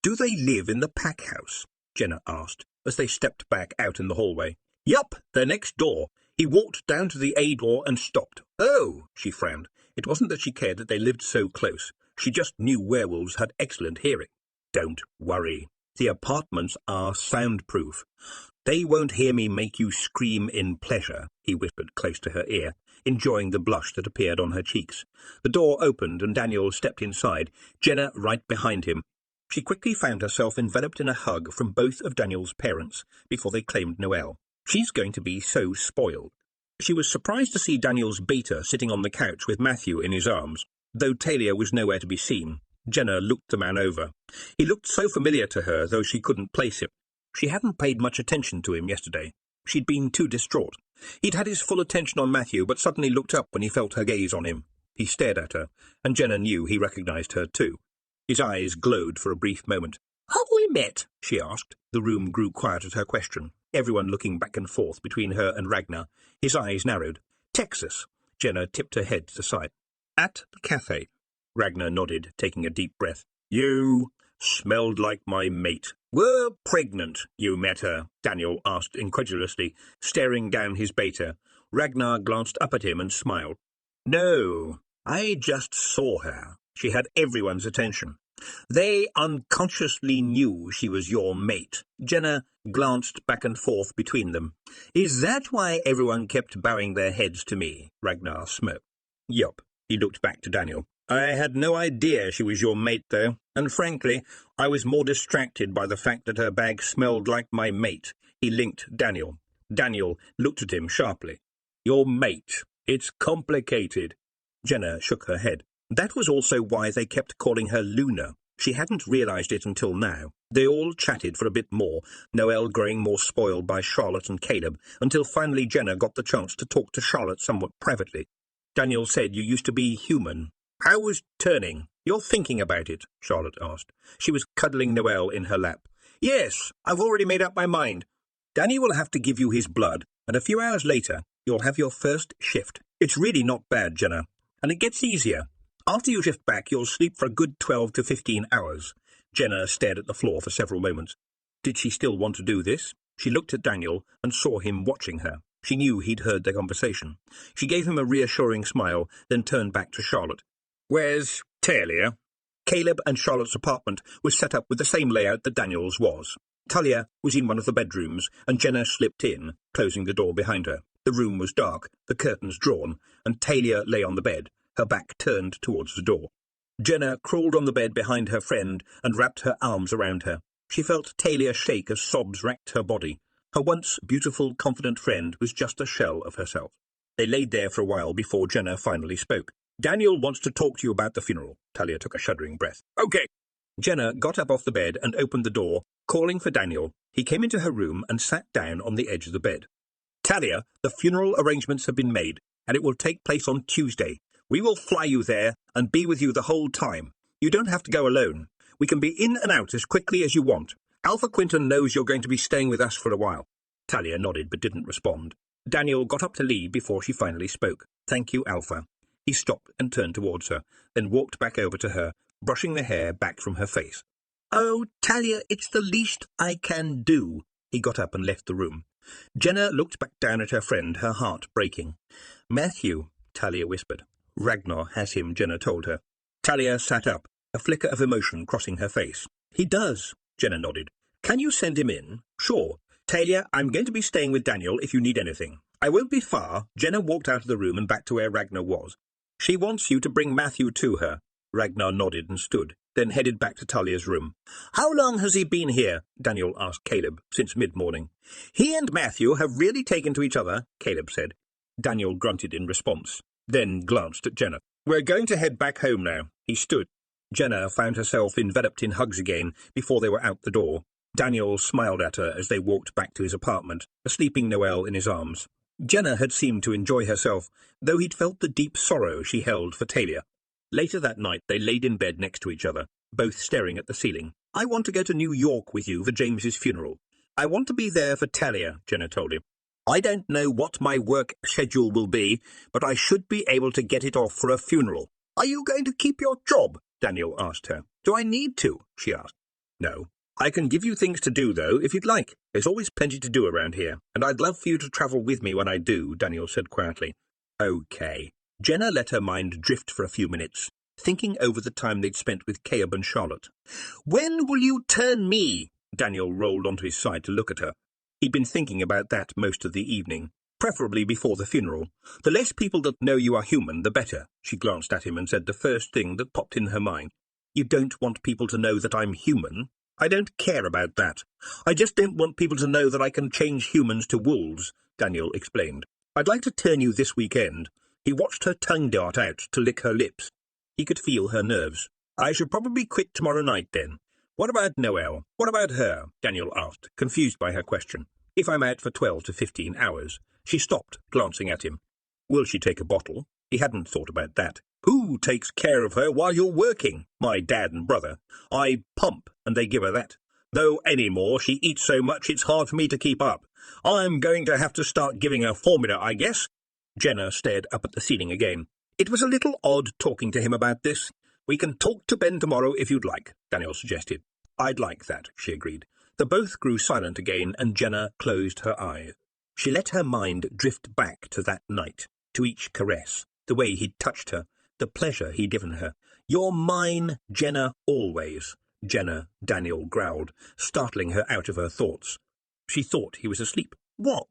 Do they live in the pack house? Jenna asked, as they stepped back out in the hallway. Yup, they're next door. He walked down to the A door and stopped. Oh, she frowned. It wasn't that she cared that they lived so close. She just knew werewolves had excellent hearing. Don't worry. The apartments are soundproof. They won't hear me make you scream in pleasure, he whispered close to her ear, enjoying the blush that appeared on her cheeks. The door opened and Daniel stepped inside, Jenna right behind him. She quickly found herself enveloped in a hug from both of Daniel's parents before they claimed Noelle. She's going to be so spoiled. She was surprised to see Daniel's beta sitting on the couch with Matthew in his arms. Though Talia was nowhere to be seen, Jenna looked the man over. He looked so familiar to her, though she couldn't place him. She hadn't paid much attention to him yesterday. She'd been too distraught. He'd had his full attention on Matthew, but suddenly looked up when he felt her gaze on him. He stared at her, and Jenna knew he recognized her too. His eyes glowed for a brief moment. "Have we met?" she asked. The room grew quiet at her question, everyone looking back and forth between her and Ragnar. His eyes narrowed. "Texas." Jenna tipped her head to the side. "At the cafe." Ragnar nodded, taking a deep breath. "You smelled like my mate. Were pregnant, you met her?" Daniel asked incredulously, staring down his beta. Ragnar glanced up at him and smiled. "No, I just saw her. She had everyone's attention. They unconsciously knew she was your mate." Jenna glanced back and forth between them. "Is that why everyone kept bowing their heads to me?" Ragnar smirked. "Yup." He looked back to Daniel. "I had no idea she was your mate, though, and frankly, I was more distracted by the fact that her bag smelled like my mate." He linked Daniel. Daniel looked at him sharply. "Your mate. It's complicated." Jenna shook her head. That was also why they kept calling her Luna. She hadn't realized it until now. They all chatted for a bit more, Noelle growing more spoiled by Charlotte and Caleb, until finally Jenna got the chance to talk to Charlotte somewhat privately. "Daniel said you used to be human. How was turning?" "You're thinking about it?" Charlotte asked. She was cuddling Noelle in her lap. "Yes, I've already made up my mind. Danny will have to give you his blood, and a few hours later, you'll have your first shift. It's really not bad, Jenna, and it gets easier. After you shift back, you'll sleep for a good 12 to 15 hours. Jenna stared at the floor for several moments. Did she still want to do this? She looked at Daniel and saw him watching her. She knew he'd heard their conversation. She gave him a reassuring smile, then turned back to Charlotte. "Where's Talia?" Caleb and Charlotte's apartment was set up with the same layout that Daniel's was. Talia was in one of the bedrooms, and Jenna slipped in, closing the door behind her. The room was dark, the curtains drawn, and Talia lay on the bed, her back turned towards the door. Jenna crawled on the bed behind her friend and wrapped her arms around her. She felt Talia shake as sobs racked her body. Her once beautiful, confident friend was just a shell of herself. They laid there for a while before Jenna finally spoke. "Daniel wants to talk to you about the funeral." Talia took a shuddering breath. "Okay." Jenna got up off the bed and opened the door, calling for Daniel. He came into her room and sat down on the edge of the bed. "Talia, the funeral arrangements have been made, and it will take place on Tuesday. We will fly you there and be with you the whole time. You don't have to go alone. We can be in and out as quickly as you want. Alpha Quinton knows you're going to be staying with us for a while." Talia nodded but didn't respond. Daniel got up to leave before she finally spoke. "Thank you, Alpha." He stopped and turned towards her, then walked back over to her, brushing the hair back from her face. "Oh, Talia, it's the least I can do." He got up and left the room. Jenna looked back down at her friend, her heart breaking. "Matthew," Talia whispered. "Ragnar has him," Jenna told her. Talia sat up, a flicker of emotion crossing her face. "He does," Jenna nodded. "Can you send him in?" "Sure. Talia, I'm going to be staying with Daniel if you need anything. I won't be far." Jenna walked out of the room and back to where Ragnar was. "She wants you to bring Matthew to her." Ragnar nodded and stood, then headed back to Talia's room. "How long has he been here?" Daniel asked Caleb, since mid-morning. "He and Matthew have really taken to each other," Caleb said. Daniel grunted in response, then glanced at Jenna. "We're going to head back home now." He stood. Jenna found herself enveloped in hugs again before they were out the door. Daniel smiled at her as they walked back to his apartment, a sleeping Noelle in his arms. Jenna had seemed to enjoy herself, though he'd felt the deep sorrow she held for Talia. Later that night they laid in bed next to each other, both staring at the ceiling. "I want to go to New York with you for James's funeral." "I want to be there for Talia," Jenna told him. "I don't know what my work schedule will be, but I should be able to get it off for a funeral." "Are you going to keep your job?" Daniel asked her. "Do I need to?" she asked. No. I can give you things to do, though, if you'd like. There's always plenty to do around here, and I'd love for you to travel with me when I do, Daniel said quietly. Okay. Jenna let her mind drift for a few minutes, thinking over the time they'd spent with Caleb and Charlotte. When will you turn me? Daniel rolled onto his side to look at her. He'd been thinking about that most of the evening, preferably before the funeral. The less people that know you are human, the better. She glanced at him and said the first thing that popped in her mind. You don't want people to know that I'm human? I don't care about that. I just don't want people to know that I can change humans to wolves, Daniel explained. I'd like to turn you this weekend. He watched her tongue dart out to lick her lips. He could feel her nerves. I should probably quit tomorrow night then. What about Noelle? What about her? Daniel asked, confused by her question. If I'm out for 12 to 15 hours. She stopped, glancing at him. Will she take a bottle? He hadn't thought about that. Who takes care of her while you're working? My dad and brother. I pump, and they give her that. Though anymore she eats so much it's hard for me to keep up. I'm going to have to start giving her formula, I guess. Jenna stared up at the ceiling again. It was a little odd talking to him about this. We can talk to Ben tomorrow if you'd like, Daniel suggested. I'd like that, she agreed. The both grew silent again, and Jenna closed her eyes. She let her mind drift back to that night, to each caress, the way he'd touched her, the pleasure he'd given her. You're mine, Jenna, always. Jenna, Daniel growled, startling her out of her thoughts. She thought he was asleep. What?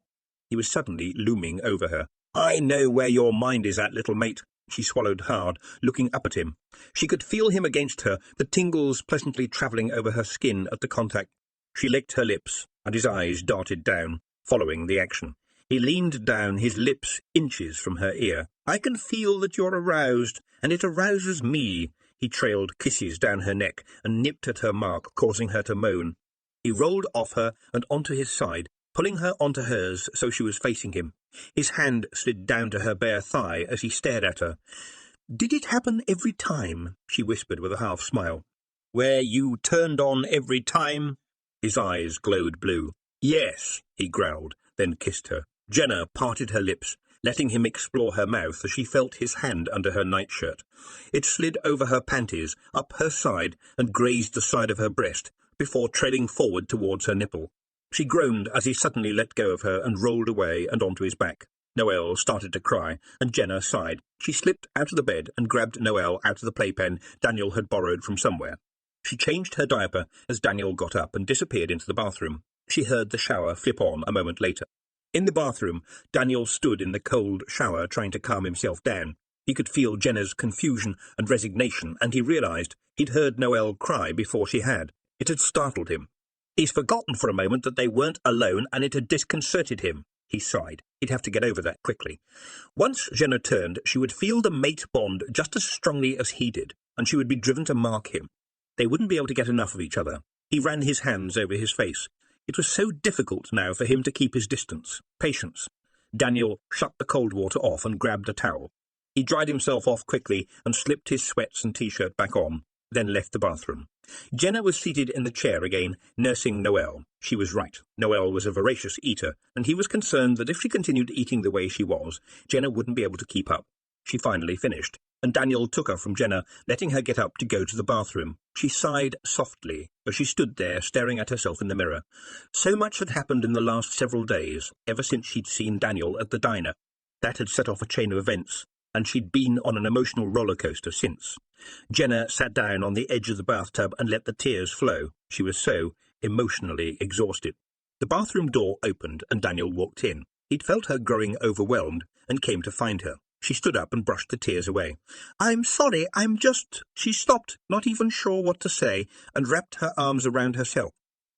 He was suddenly looming over her. I know where your mind is at, little mate. She swallowed hard, looking up at him. She could feel him against her, the tingles pleasantly travelling over her skin at the contact. She licked her lips, and his eyes darted down, following the action. He leaned down, his lips inches from her ear. I can feel that you're aroused, and it arouses me. He trailed kisses down her neck and nipped at her mark, causing her to moan. He rolled off her and onto his side, pulling her onto hers so she was facing him. His hand slid down to her bare thigh as he stared at her. Did it happen every time? She whispered with a half smile. Where you turned on every time? His eyes glowed blue. Yes, he growled, then kissed her. Jenna parted her lips, letting him explore her mouth as she felt his hand under her nightshirt. It slid over her panties, up her side, and grazed the side of her breast, before trailing forward towards her nipple. She groaned as he suddenly let go of her and rolled away and onto his back. Noelle started to cry, and Jenna sighed. She slipped out of the bed and grabbed Noelle out of the playpen Daniel had borrowed from somewhere. She changed her diaper as Daniel got up and disappeared into the bathroom. She heard the shower flip on a moment later. In the bathroom, Daniel stood in the cold shower trying to calm himself down. He could feel Jenna's confusion and resignation, and he realized he'd heard Noelle cry before she had. It had startled him. He's forgotten for a moment that they weren't alone, and it had disconcerted him. He sighed. He'd have to get over that quickly. Once Jenna turned, she would feel the mate bond just as strongly as he did, and she would be driven to mark him. They wouldn't be able to get enough of each other. He ran his hands over his face. It was so difficult now for him to keep his distance. Patience. Daniel shut the cold water off and grabbed a towel. He dried himself off quickly and slipped his sweats and t-shirt back on, then left the bathroom. Jenna was seated in the chair again, nursing Noelle. She was right. Noelle was a voracious eater, and he was concerned that if she continued eating the way she was, Jenna wouldn't be able to keep up. She finally finished, and Daniel took her from Jenna, letting her get up to go to the bathroom. She sighed softly as she stood there staring at herself in the mirror. So much had happened in the last several days, ever since she'd seen Daniel at the diner. That had set off a chain of events, and she'd been on an emotional roller coaster since. Jenna sat down on the edge of the bathtub and let the tears flow. She was so emotionally exhausted. The bathroom door opened and Daniel walked in. He'd felt her growing overwhelmed and came to find her. She stood up and brushed the tears away. I'm sorry, I'm just... She stopped, not even sure what to say, and wrapped her arms around herself.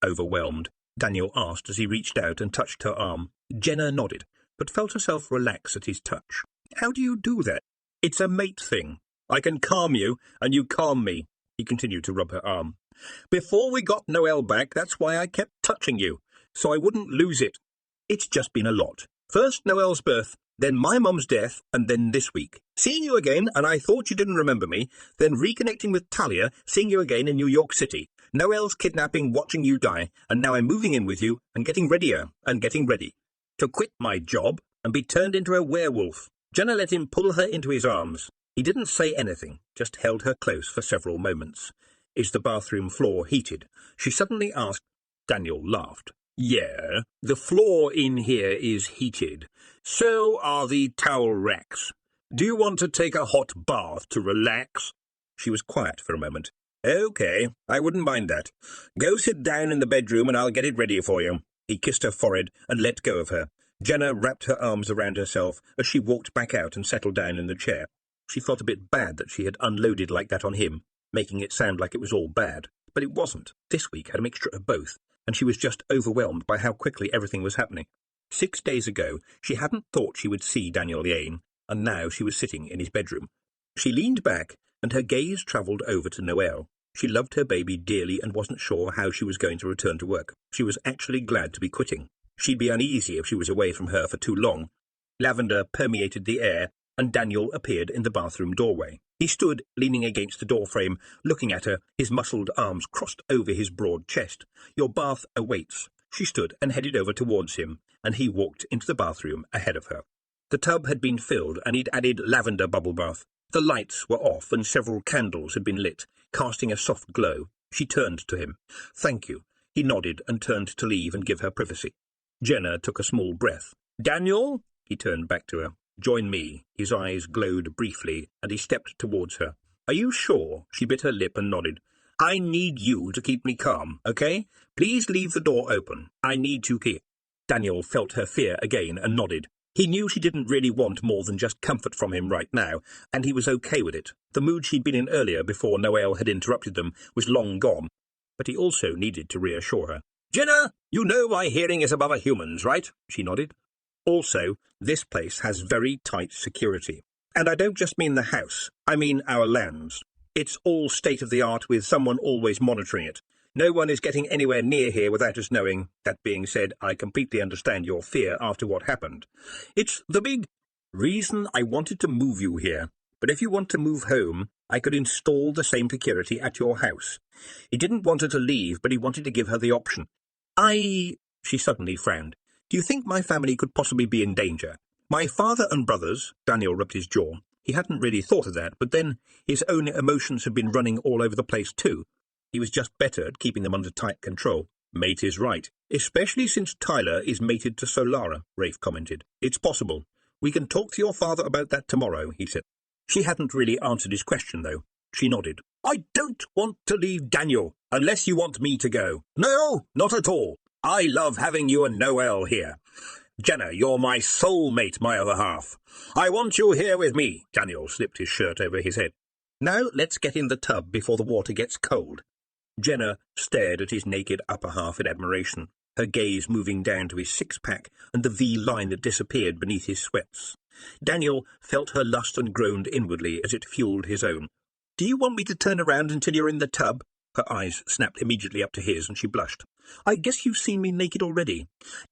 Overwhelmed? Daniel asked as he reached out and touched her arm. Jenna nodded, but felt herself relax at his touch. How do you do that? It's a mate thing. I can calm you, and you calm me. He continued to rub her arm. Before we got Noelle back, that's why I kept touching you, so I wouldn't lose it. It's just been a lot. First Noelle's birth, then my mum's death, and then this week. Seeing you again, and I thought you didn't remember me, then reconnecting with Talia, seeing you again in New York City. Noelle's kidnapping, watching you die, and now I'm moving in with you, and getting readier, and getting ready. To quit my job, and be turned into a werewolf. Jenna let him pull her into his arms. He didn't say anything, just held her close for several moments. Is the bathroom floor heated? She suddenly asked. Daniel laughed. Yeah, the floor in here is heated. So are the towel racks. Do you want to take a hot bath to relax? She was quiet for a moment. Okay, I wouldn't mind that. Go sit down in the bedroom and I'll get it ready for you. He kissed her forehead and let go of her. Jenna wrapped her arms around herself as she walked back out and settled down in the chair. She felt a bit bad that she had unloaded like that on him, making it sound like it was all bad. But it wasn't. This week had a mixture of both, and she was just overwhelmed by how quickly everything was happening. 6 days ago, she hadn't thought she would see Daniel again, and now she was sitting in his bedroom. She leaned back, and her gaze travelled over to Noelle. She loved her baby dearly and wasn't sure how she was going to return to work. She was actually glad to be quitting. She'd be uneasy if she was away from her for too long. Lavender permeated the air, and Daniel appeared in the bathroom doorway. He stood, leaning against the doorframe, looking at her, his muscled arms crossed over his broad chest. Your bath awaits. She stood and headed over towards him, and he walked into the bathroom ahead of her. The tub had been filled, and he'd added lavender bubble bath. The lights were off, and several candles had been lit, casting a soft glow. She turned to him. Thank you. He nodded and turned to leave and give her privacy. Jenna took a small breath. Daniel? He turned back to her. Join me. His eyes glowed briefly, and he stepped towards her. Are you sure? She bit her lip and nodded. I need you to keep me calm, okay? Please leave the door open. I need to keep. Daniel felt her fear again and nodded. He knew she didn't really want more than just comfort from him right now, and he was okay with it. The mood she'd been in earlier before Noelle had interrupted them was long gone, but he also needed to reassure her. Jenna, you know my hearing is above a human's, right? She nodded. Also, this place has very tight security. And I don't just mean the house, I mean our lands. It's all state-of-the-art with someone always monitoring it. No one is getting anywhere near here without us knowing. That being said, I completely understand your fear after what happened. It's the big reason I wanted to move you here. But if you want to move home, I could install the same security at your house. He didn't want her to leave, but he wanted to give her the option. She suddenly frowned. Do you think my family could possibly be in danger? My father and brothers, Daniel rubbed his jaw. He hadn't really thought of that, but then his own emotions had been running all over the place too. He was just better at keeping them under tight control. Mate is right, especially since Tyler is mated to Solara, Rafe commented. It's possible. We can talk to your father about that tomorrow, he said. She hadn't really answered his question, though. She nodded. I don't want to leave Daniel, unless you want me to go. No, not at all. I love having you and Noelle here. Jenna, you're my soulmate, my other half. I want you here with me. Daniel slipped his shirt over his head. Now let's get in the tub before the water gets cold. Jenna stared at his naked upper half in admiration, her gaze moving down to his six-pack and the V-line that disappeared beneath his sweats. Daniel felt her lust and groaned inwardly as it fueled his own. Do you want me to turn around until you're in the tub? Her eyes snapped immediately up to his, and she blushed. I guess you've seen me naked already.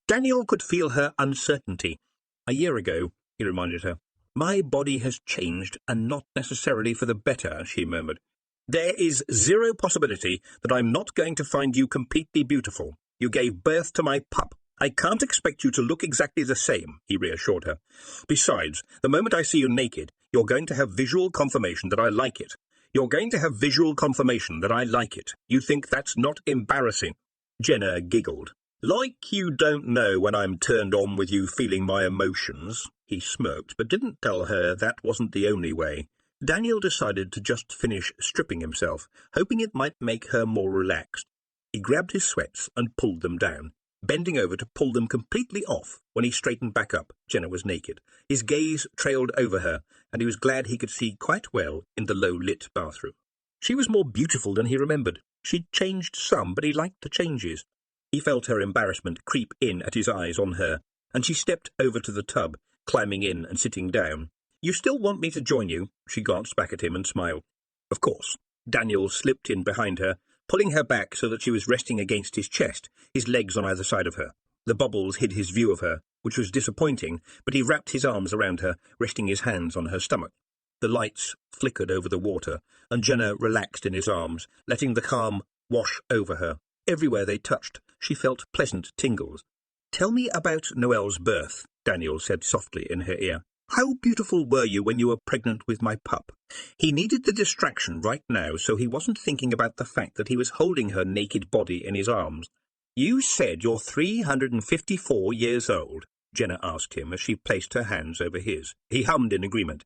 Daniel could feel her uncertainty. A year ago, he reminded her. My body has changed, and not necessarily for the better, she murmured. There is zero possibility that I'm not going to find you completely beautiful. You gave birth to my pup. I can't expect you to look exactly the same, he reassured her. Besides, the moment I see you naked, you're going to have visual confirmation that I like it. You're going to have visual confirmation that I like it. You think that's not embarrassing? Jenna giggled. Like you don't know when I'm turned on with you feeling my emotions. He smirked, but didn't tell her that wasn't the only way. Daniel decided to just finish stripping himself, hoping it might make her more relaxed. He grabbed his sweats and pulled them down, bending over to pull them completely off. When he straightened back up, Jenna was naked. His gaze trailed over her, and he was glad he could see quite well in the low-lit bathroom. She was more beautiful than he remembered. She'd changed some, but he liked the changes. He felt her embarrassment creep in at his eyes on her, and she stepped over to the tub, climbing in and sitting down. You still want me to join you? She glanced back at him and smiled. Of course. Daniel slipped in behind her, pulling her back so that she was resting against his chest, his legs on either side of her. The bubbles hid his view of her, which was disappointing, but he wrapped his arms around her, resting his hands on her stomach. The lights flickered over the water, and Jenna relaxed in his arms, letting the calm wash over her. Everywhere they touched, she felt pleasant tingles. Tell me about Noelle's birth, Daniel said softly in her ear. How beautiful were you when you were pregnant with my pup? He needed the distraction right now, so he wasn't thinking about the fact that he was holding her naked body in his arms. You said you're 354 years old, Jenna asked him as she placed her hands over his. He hummed in agreement.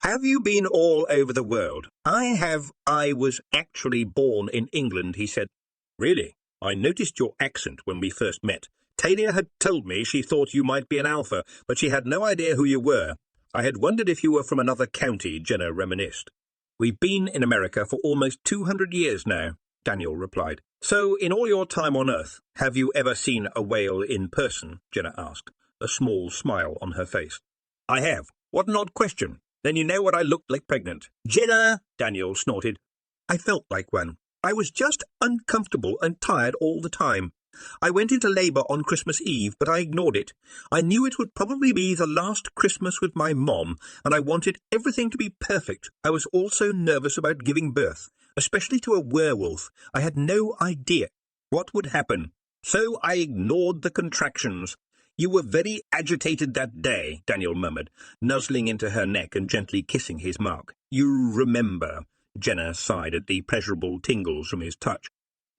Have you been all over the world? I have. I was actually born in England, he said. Really? I noticed your accent when we first met. Talia had told me she thought you might be an alpha, but she had no idea who you were. I had wondered if you were from another county, Jenna reminisced. We've been in America for almost 200 years now, Daniel replied. So, in all your time on Earth, have you ever seen a whale in person? Jenna asked, a small smile on her face. I have. What an odd question. Then you know what I looked like pregnant. Jenna, Daniel snorted. I felt like one. I was just uncomfortable and tired all the time. I went into labour on Christmas Eve, but I ignored it. I knew it would probably be the last Christmas with my mom, and I wanted everything to be perfect. I was also nervous about giving birth, especially to a werewolf. I had no idea what would happen, so I ignored the contractions. You were very agitated that day, Daniel murmured, nuzzling into her neck and gently kissing his mark. You remember, Jenna sighed at the pleasurable tingles from his touch.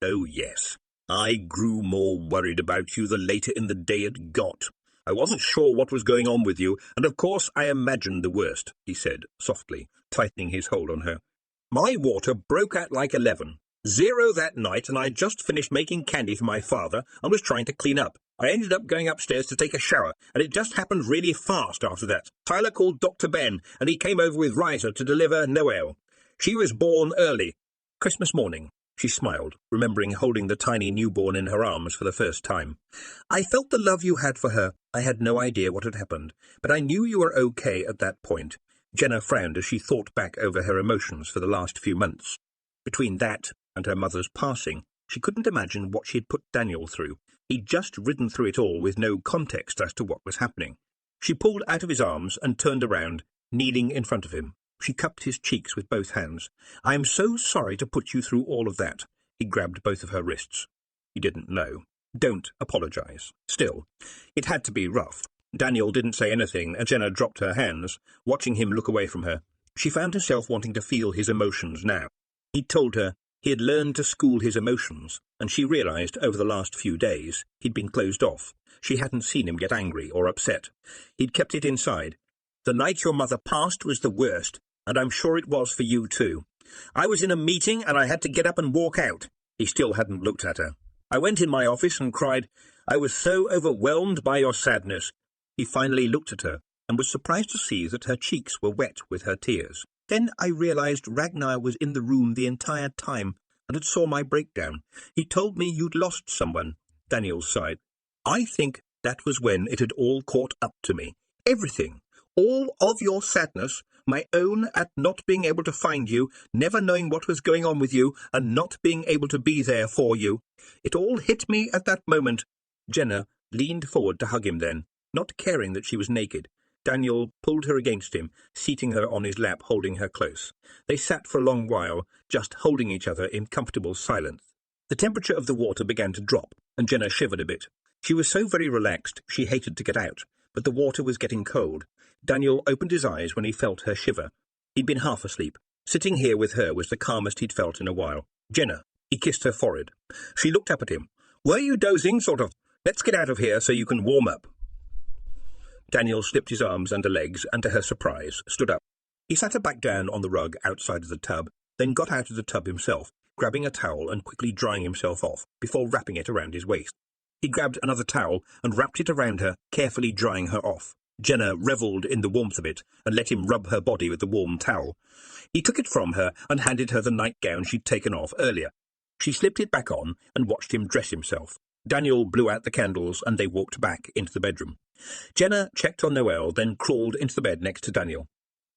Oh, yes. I grew more worried about you the later in the day it got. I wasn't sure what was going on with you, and of course I imagined the worst, he said, softly, tightening his hold on her. My water broke at like 11. 0 that night, and I just finished making candy for my father and was trying to clean up. I ended up going upstairs to take a shower, and it just happened really fast after that. Tyler called Dr. Ben, and he came over with Riza to deliver Noelle. She was born early, Christmas morning. She smiled, remembering holding the tiny newborn in her arms for the first time. I felt the love you had for her. I had no idea what had happened, but I knew you were okay at that point. Jenna frowned as she thought back over her emotions for the last few months. Between that and her mother's passing, she couldn't imagine what she had put Daniel through. He'd just ridden through it all with no context as to what was happening. She pulled out of his arms and turned around, kneeling in front of him. She cupped his cheeks with both hands. I am so sorry to put you through all of that. He grabbed both of her wrists. He didn't know. Don't apologize. Still, it had to be rough. Daniel didn't say anything, and Jenna dropped her hands, watching him look away from her. She found herself wanting to feel his emotions now. He'd told her he had learned to school his emotions, and she realized over the last few days he'd been closed off. She hadn't seen him get angry or upset. He'd kept it inside. The night your mother passed was the worst, and I'm sure it was for you too. I was in a meeting and I had to get up and walk out. He still hadn't looked at her. I went in my office and cried. I was so overwhelmed by your sadness. He finally looked at her and was surprised to see that her cheeks were wet with her tears. Then I realized Ragnar was in the room the entire time and had saw my breakdown. He told me you'd lost someone. Daniel sighed. I think that was when it had all caught up to me. Everything. All of your sadness, my own at not being able to find you, never knowing what was going on with you, and not being able to be there for you. It all hit me at that moment. Jenna leaned forward to hug him then, not caring that she was naked. Daniel pulled her against him, seating her on his lap, holding her close. They sat for a long while, just holding each other in comfortable silence. The temperature of the water began to drop, and Jenna shivered a bit. She was so very relaxed, she hated to get out, but the water was getting cold. Daniel opened his eyes when he felt her shiver. He'd been half asleep. Sitting here with her was the calmest he'd felt in a while. Jenna, he kissed her forehead. She looked up at him. Were you dozing, sort of? Let's get out of here so you can warm up. Daniel slipped his arms under legs and, to her surprise, stood up. He sat her back down on the rug outside of the tub, then got out of the tub himself, grabbing a towel and quickly drying himself off before wrapping it around his waist. He grabbed another towel and wrapped it around her, carefully drying her off. Jenna revelled in the warmth of it and let him rub her body with the warm towel. He took it from her and handed her the nightgown she'd taken off earlier. She slipped it back on and watched him dress himself. Daniel blew out the candles and they walked back into the bedroom. Jenna checked on Noelle, then crawled into the bed next to Daniel.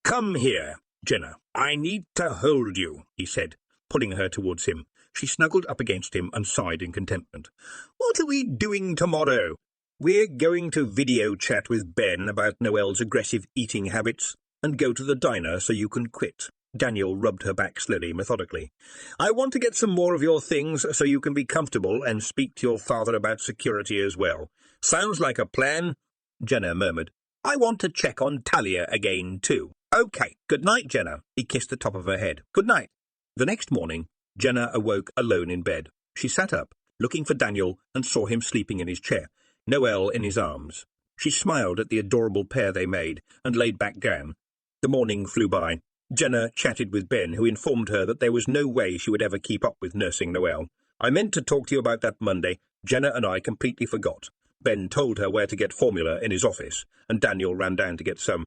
Come here, Jenna. I need to hold you, he said, pulling her towards him. She snuggled up against him and sighed in contentment. What are we doing tomorrow? We're going to video chat with Ben about Noelle's aggressive eating habits and go to the diner so you can quit. Daniel rubbed her back slowly, methodically. I want to get some more of your things so you can be comfortable and speak to your father about security as well. Sounds like a plan, Jenna murmured. I want to check on Talia again, too. Okay, good night, Jenna. He kissed the top of her head. Good night. The next morning, Jenna awoke alone in bed. She sat up, looking for Daniel, and saw him sleeping in his chair, Noelle in his arms. She smiled at the adorable pair they made, and laid back down. The morning flew by. Jenna chatted with Ben, who informed her that there was no way she would ever keep up with nursing Noelle. I meant to talk to you about that Monday. Jenna and I completely forgot. Ben told her where to get formula in his office, and Daniel ran down to get some.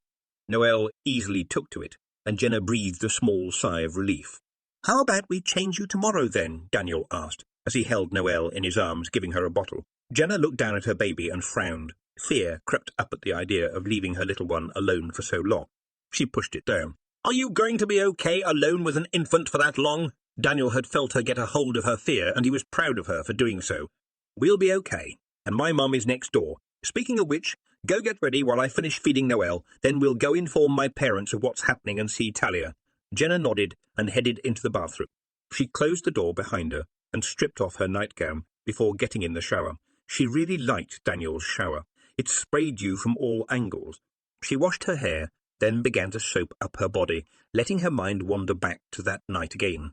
Noelle easily took to it, and Jenna breathed a small sigh of relief. How about we change you tomorrow, then? Daniel asked, as he held Noelle in his arms, giving her a bottle. Jenna looked down at her baby and frowned. Fear crept up at the idea of leaving her little one alone for so long. She pushed it down. Are you going to be okay alone with an infant for that long? Daniel had felt her get a hold of her fear, and he was proud of her for doing so. We'll be okay, and my mum is next door. Speaking of which, go get ready while I finish feeding Noelle, then we'll go inform my parents of what's happening and see Talia. Jenna nodded and headed into the bathroom. She closed the door behind her and stripped off her nightgown before getting in the shower. She really liked Daniel's shower. It sprayed you from all angles. She washed her hair, then began to soap up her body, letting her mind wander back to that night again.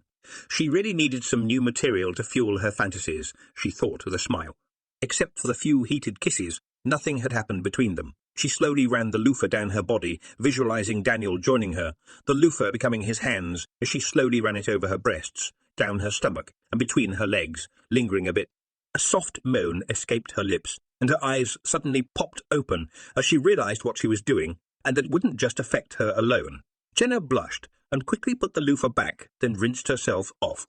She really needed some new material to fuel her fantasies, she thought with a smile. Except for the few heated kisses, nothing had happened between them. She slowly ran the loofah down her body, visualizing Daniel joining her, the loofah becoming his hands as she slowly ran it over her breasts, down her stomach, and between her legs, lingering a bit. A soft moan escaped her lips, and her eyes suddenly popped open as she realized what she was doing, and that wouldn't just affect her alone. Jenna blushed and quickly put the loofah back, then rinsed herself off.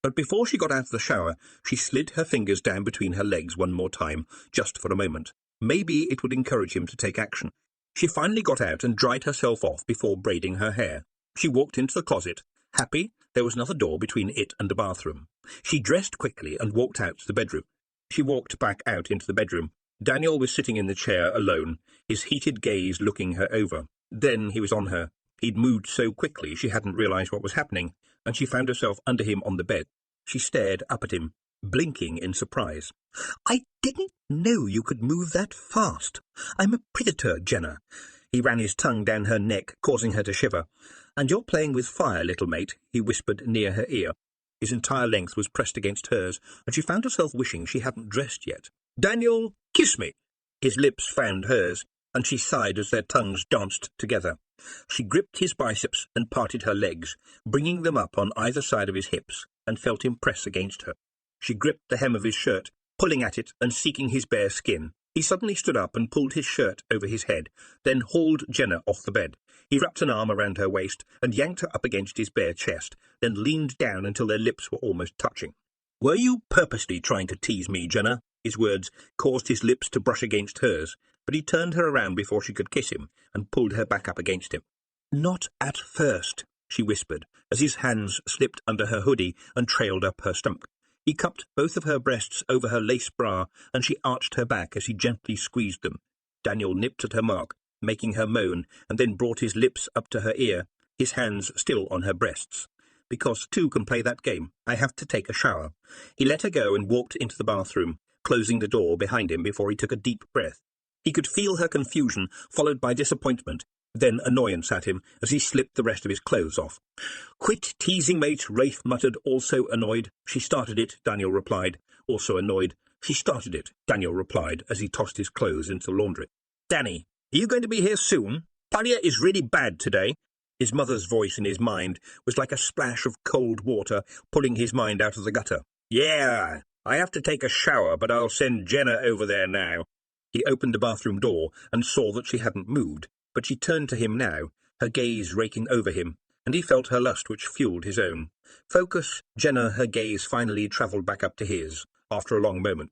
But before she got out of the shower, she slid her fingers down between her legs one more time, just for a moment. Maybe it would encourage him to take action. She finally got out and dried herself off before braiding her hair. She walked into the closet. Happy, there was another door between it and the bathroom. She dressed quickly and walked out to the bedroom. She walked back out into the bedroom. Daniel was sitting in the chair alone, his heated gaze looking her over. Then he was on her. He'd moved so quickly she hadn't realized what was happening, and she found herself under him on the bed. She stared up at him, blinking in surprise. I didn't know you could move that fast. I'm a predator, Jenna. He ran his tongue down her neck, causing her to shiver. And you're playing with fire, little mate, he whispered near her ear. His entire length was pressed against hers, and she found herself wishing she hadn't dressed yet. Daniel, kiss me. His lips found hers, and she sighed as their tongues danced together. She gripped his biceps and parted her legs, bringing them up on either side of his hips, and felt him press against her. She gripped the hem of his shirt, pulling at it and seeking his bare skin. He suddenly stood up and pulled his shirt over his head, then hauled Jenna off the bed. He wrapped an arm around her waist and yanked her up against his bare chest, then leaned down until their lips were almost touching. Were you purposely trying to tease me, Jenna? His words caused his lips to brush against hers, but he turned her around before she could kiss him and pulled her back up against him. Not at first, she whispered, as his hands slipped under her hoodie and trailed up her stomach. He cupped both of her breasts over her lace bra, and she arched her back as he gently squeezed them. Daniel nipped at her mark, making her moan, and then brought his lips up to her ear, his hands still on her breasts. Because two can play that game, I have to take a shower. He let her go and walked into the bathroom, closing the door behind him before he took a deep breath. He could feel her confusion, followed by disappointment, then annoyance at him as he slipped the rest of his clothes off. Quit teasing, mate, Rafe muttered, also annoyed. She started it, Daniel replied, also annoyed. She started it, Daniel replied, as he tossed his clothes into the laundry. Danny, are you going to be here soon? Talia is really bad today. His mother's voice in his mind was like a splash of cold water pulling his mind out of the gutter. Yeah, I have to take a shower, but I'll send Jenna over there now. He opened the bathroom door and saw that she hadn't moved, but she turned to him now, her gaze raking over him, and he felt her lust which fueled his own. Focus, Jenna, her gaze finally travelled back up to his, after a long moment.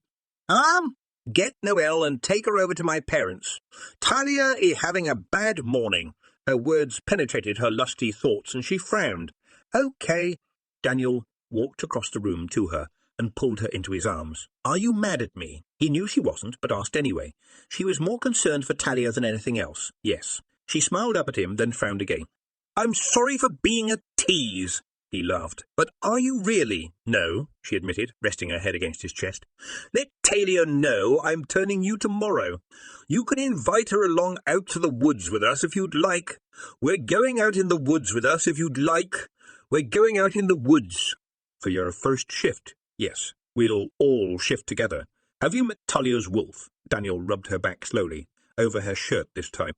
Get Noelle and take her over to my parents. Talia is having a bad morning. Her words penetrated her lusty thoughts, and she frowned. Okay. Daniel walked across the room to her and pulled her into his arms. Are you mad at me? He knew she wasn't, but asked anyway. She was more concerned for Talia than anything else. Yes. She smiled up at him, then frowned again. I'm sorry for being a tease. he laughed. But are you really? No, she admitted, resting her head against his chest. Let Talia know I'm turning you tomorrow. You can invite her along out to the woods with us if you'd like. We're going out in the woods with us if you'd like. We're going out in the woods. For your first shift, yes. We'll all shift together. Have you met Talia's wolf? Daniel rubbed her back slowly, over her shirt this time.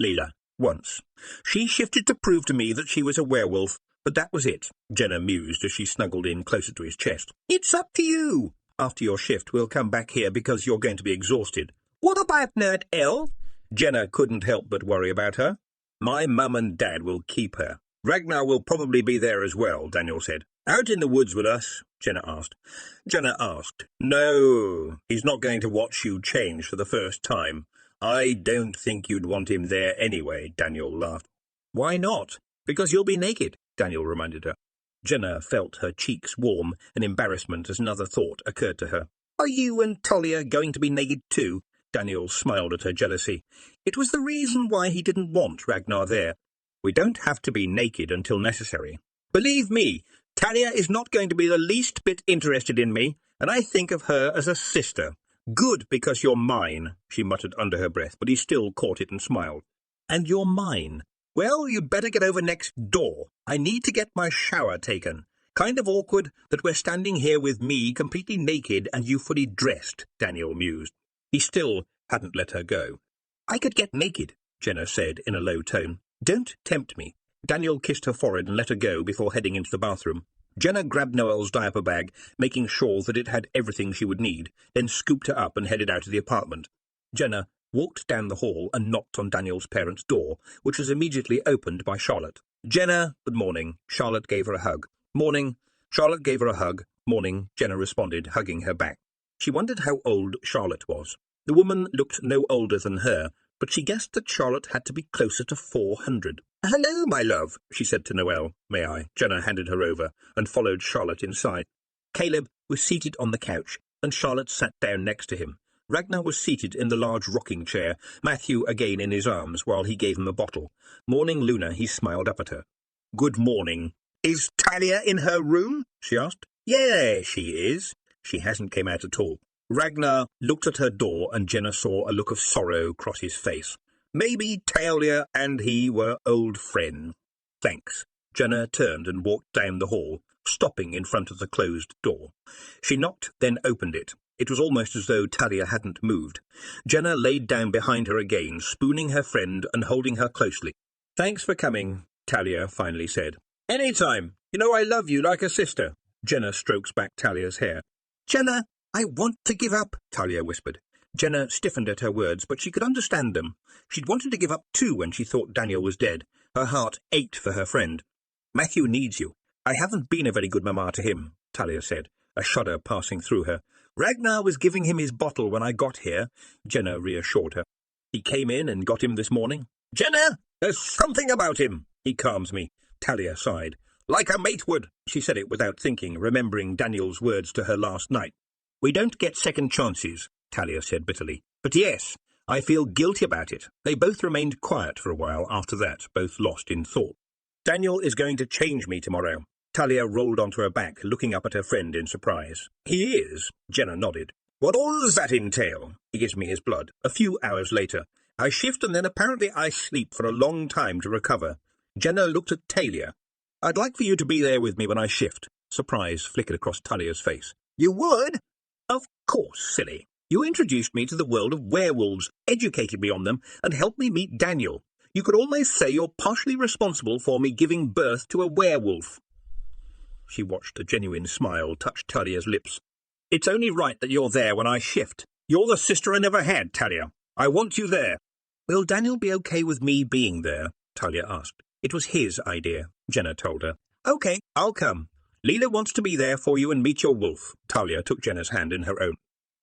Leela, once. She shifted to prove to me that she was a werewolf, but that was it, Jenna mused as she snuggled in closer to his chest. It's up to you. After your shift, we'll come back here because you're going to be exhausted. What about Noelle? Jenna couldn't help but worry about her. My mum and dad will keep her. Ragnar will probably be there as well, Daniel said. Out in the woods with us? Jenna asked. No, he's not going to watch you change for the first time. I don't think you'd want him there anyway, Daniel laughed. Why not? Because you'll be naked, Daniel reminded her. Jenna felt her cheeks warm in embarrassment as another thought occurred to her. Are you and Talia going to be naked too? Daniel smiled at her jealousy. It was the reason why he didn't want Ragnar there. We don't have to be naked until necessary. Believe me, Talia is not going to be the least bit interested in me, and I think of her as a sister. Good, because you're mine, she muttered under her breath, but he still caught it and smiled. And you're mine. Well, you'd better get over next door. I need to get my shower taken. Kind of awkward that we're standing here with me completely naked and you fully dressed, Daniel mused. He still hadn't let her go. I could get naked, Jenna said in a low tone. Don't tempt me. Daniel kissed her forehead and let her go before heading into the bathroom. Jenna grabbed Noelle's diaper bag, making sure that it had everything she would need, then scooped her up and headed out of the apartment. Jenna walked down the hall and knocked on Daniel's parents' door, which was immediately opened by Charlotte. Jenna, good morning. Charlotte gave her a hug. Morning. Charlotte gave her a hug. Morning, Jenna responded, hugging her back. She wondered how old Charlotte was. The woman looked no older than her, but she guessed that Charlotte had to be closer to 400. Hello, my love, she said to Noelle. May I? Jenna handed her over and followed Charlotte inside. Caleb was seated on the couch, and Charlotte sat down next to him. Ragnar was seated in the large rocking chair, Matthew again in his arms while he gave him a bottle. Morning, Luna, he smiled up at her. Good morning. Is Talia in her room? She asked. Yeah, she is. She hasn't come out at all. Ragnar looked at her door and Jenna saw a look of sorrow cross his face. Maybe Talia and he were old friends. Thanks. Jenna turned and walked down the hall, stopping in front of the closed door. She knocked, then opened it. It was almost as though Talia hadn't moved. Jenna laid down behind her again, spooning her friend and holding her closely. Thanks for coming, Talia finally said. Any time. You know I love you like a sister. Jenna strokes back Talia's hair. Jenna, I want to give up, Talia whispered. Jenna stiffened at her words, but she could understand them. She'd wanted to give up too when she thought Daniel was dead. Her heart ached for her friend. Matthew needs you. I haven't been a very good mamma to him, Talia said, a shudder passing through her. Ragnar was giving him his bottle when I got here, Jenna reassured her. He came in and got him this morning. Jenna, there's something about him. He calms me, Talia sighed. Like a mate would. She said it without thinking, remembering Daniel's words to her last night. We don't get second chances, Talia said bitterly. But yes, I feel guilty about it. They both remained quiet for a while after that, both lost in thought. Daniel is going to change me tomorrow. Talia rolled onto her back, looking up at her friend in surprise. He is, Jenna nodded. What all does that entail? He gives me his blood. A few hours later. I shift and then apparently I sleep for a long time to recover. Jenna looked at Talia. I'd like for you to be there with me when I shift. Surprise flickered across Talia's face. You would? Of course, silly. You introduced me to the world of werewolves, educated me on them, and helped me meet Daniel. You could almost say you're partially responsible for me giving birth to a werewolf. She watched a genuine smile touch Talia's lips. It's only right that you're there when I shift. You're the sister I never had, Talia. I want you there. Will Daniel be okay with me being there? Talia asked. It was his idea, Jenna told her. Okay, I'll come. Leela wants to be there for you and meet your wolf. Talia took Jenna's hand in her own.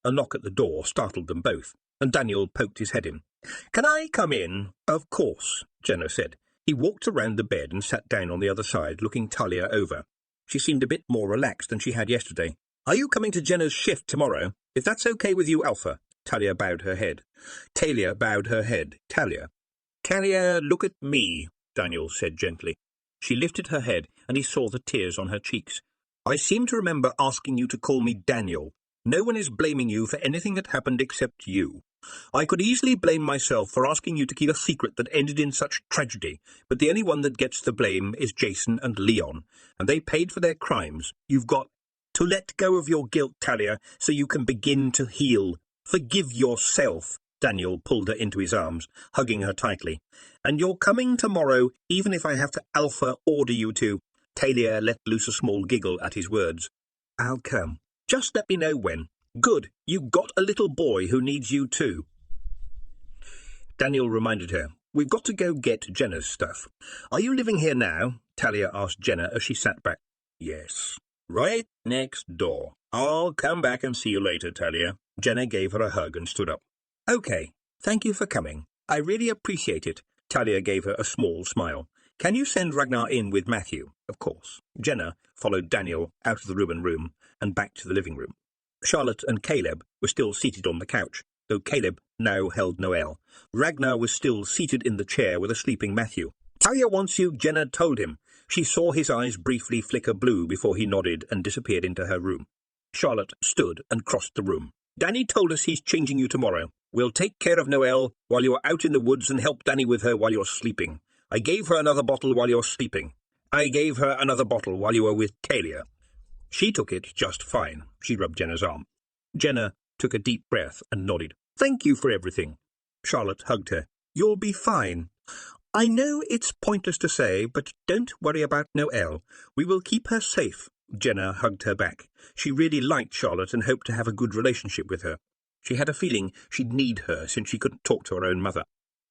A knock at the door startled them both, and Daniel poked his head in. Can I come in? Of course, Jenna said. He walked around the bed and sat down on the other side, looking Talia over. She seemed a bit more relaxed than she had yesterday. Are you coming to Jenna's shift tomorrow? If that's okay with you, Alpha. Talia bowed her head. Talia bowed her head. Talia, look at me, Daniel said gently. She lifted her head, and he saw the tears on her cheeks. "I seem to remember asking you to call me Daniel. No one is blaming you for anything that happened except you. I could easily blame myself for asking you to keep a secret that ended in such tragedy, but the only one that gets the blame is Jason and Leon, and they paid for their crimes. You've got to let go of your guilt, Talia, so you can begin to heal. Forgive yourself." Daniel pulled her into his arms, hugging her tightly. "And you're coming tomorrow, even if I have to alpha order you to." Talia let loose a small giggle at his words. "I'll come. Just let me know when." "Good. You got a little boy who needs you too." Daniel reminded her, "We've got to go get Jenna's stuff." "Are you living here now?" Talia asked Jenna as she sat back. "Yes. Right next door. I'll come back and see you later, Talia." Jenna gave her a hug and stood up. "Okay. Thank you for coming. I really appreciate it." Talia gave her a small smile. "Can you send Ragnar in with Matthew?" "Of course." Jenna followed Daniel out of the ruined room and back to the living room. Charlotte and Caleb were still seated on the couch, though Caleb now held Noelle. Ragnar was still seated in the chair with a sleeping Matthew. "Talia wants you," Jenna told him. She saw his eyes briefly flicker blue before he nodded and disappeared into her room. Charlotte stood and crossed the room. "Danny told us he's changing you tomorrow. We'll take care of Noelle while you're out in the woods and help Danny with her while you're sleeping. I gave her another bottle while you're sleeping. I gave her another bottle while you were with Talia. She took it just fine." She rubbed Jenna's arm. Jenna took a deep breath and nodded. "Thank you for everything." Charlotte hugged her. "You'll be fine. I know it's pointless to say, but don't worry about Noelle. We will keep her safe." Jenna hugged her back. She really liked Charlotte and hoped to have a good relationship with her. She had a feeling she'd need her since she couldn't talk to her own mother.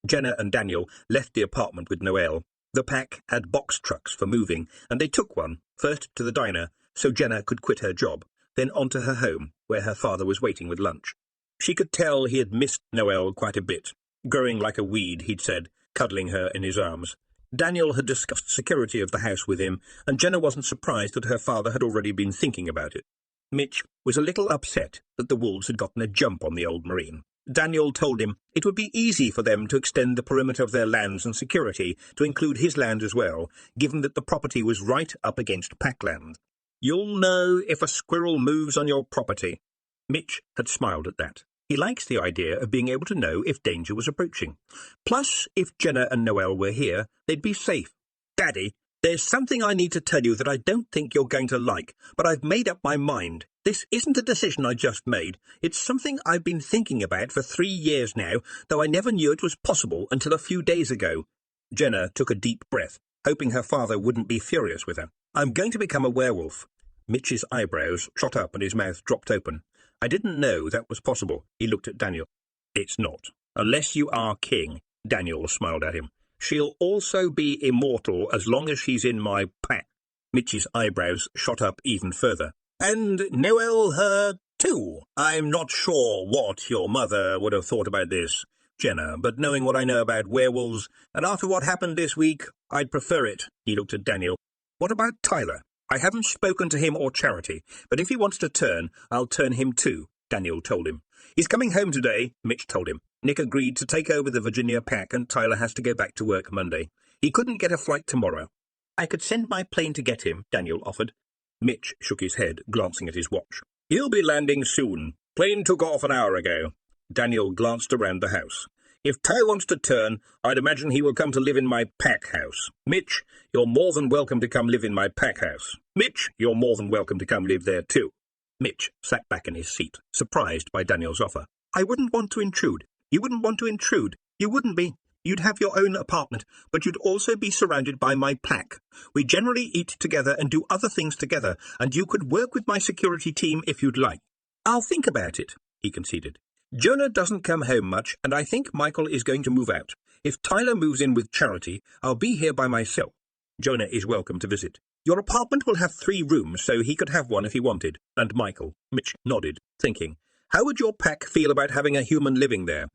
Jenna and Daniel left the apartment with Noelle. The pack had box trucks for moving, and they took one, first to the diner, so Jenna could quit her job, then on to her home, where her father was waiting with lunch. She could tell he had missed Noelle quite a bit. "Growing like a weed," he'd said, cuddling her in his arms. Daniel had discussed security of the house with him, and Jenna wasn't surprised that her father had already been thinking about it. Mitch was a little upset that the wolves had gotten a jump on the old Marine. Daniel told him it would be easy for them to extend the perimeter of their lands and security to include his land as well, given that the property was right up against packland. "You'll know if a squirrel moves on your property." Mitch had smiled at that. He likes the idea of being able to know if danger was approaching. Plus, if Jenna and Noelle were here, they'd be safe. "Daddy, there's something I need to tell you that I don't think you're going to like, but I've made up my mind. This isn't a decision I just made. It's something I've been thinking about for 3 years now, though I never knew it was possible until a few days ago." Jenna took a deep breath, hoping her father wouldn't be furious with her. "I'm going to become a werewolf." Mitch's eyebrows shot up and his mouth dropped open. "I didn't know that was possible." He looked at Daniel. "It's not. Unless you are king." Daniel smiled at him. "She'll also be immortal as long as she's in my pack." Mitch's eyebrows shot up even further. "And Noelle her too. I'm not sure what your mother would have thought about this, Jenna, but knowing what I know about werewolves, and after what happened this week, I'd prefer it." He looked at Daniel. "What about Tyler? I haven't spoken to him or Charity, but if he wants to turn, I'll turn him too," Daniel told him. "He's coming home today," Mitch told him. "Nick agreed to take over the Virginia pack, and Tyler has to go back to work Monday. He couldn't get a flight tomorrow." "I could send my plane to get him," Daniel offered. Mitch shook his head, glancing at his watch. "He'll be landing soon. Plane took off an hour ago." Daniel glanced around the house. "If Ty wants to turn, I'd imagine he will come to live in my pack house. Mitch, you're more than welcome to come live in my pack house. Mitch, you're more than welcome to come live there too." Mitch sat back in his seat, surprised by Daniel's offer. "I wouldn't want to intrude." "You wouldn't want to intrude. You wouldn't be. You'd have your own apartment, but you'd also be surrounded by my pack. We generally eat together and do other things together, and you could work with my security team if you'd like." "I'll think about it," he conceded. "Jonah doesn't come home much, and I think Michael is going to move out. If Tyler moves in with Charity, I'll be here by myself. Jonah is welcome to visit. Your apartment will have 3 rooms, so he could have one if he wanted." "And Michael," Mitch nodded, thinking, "how would your pack feel about having a human living there?"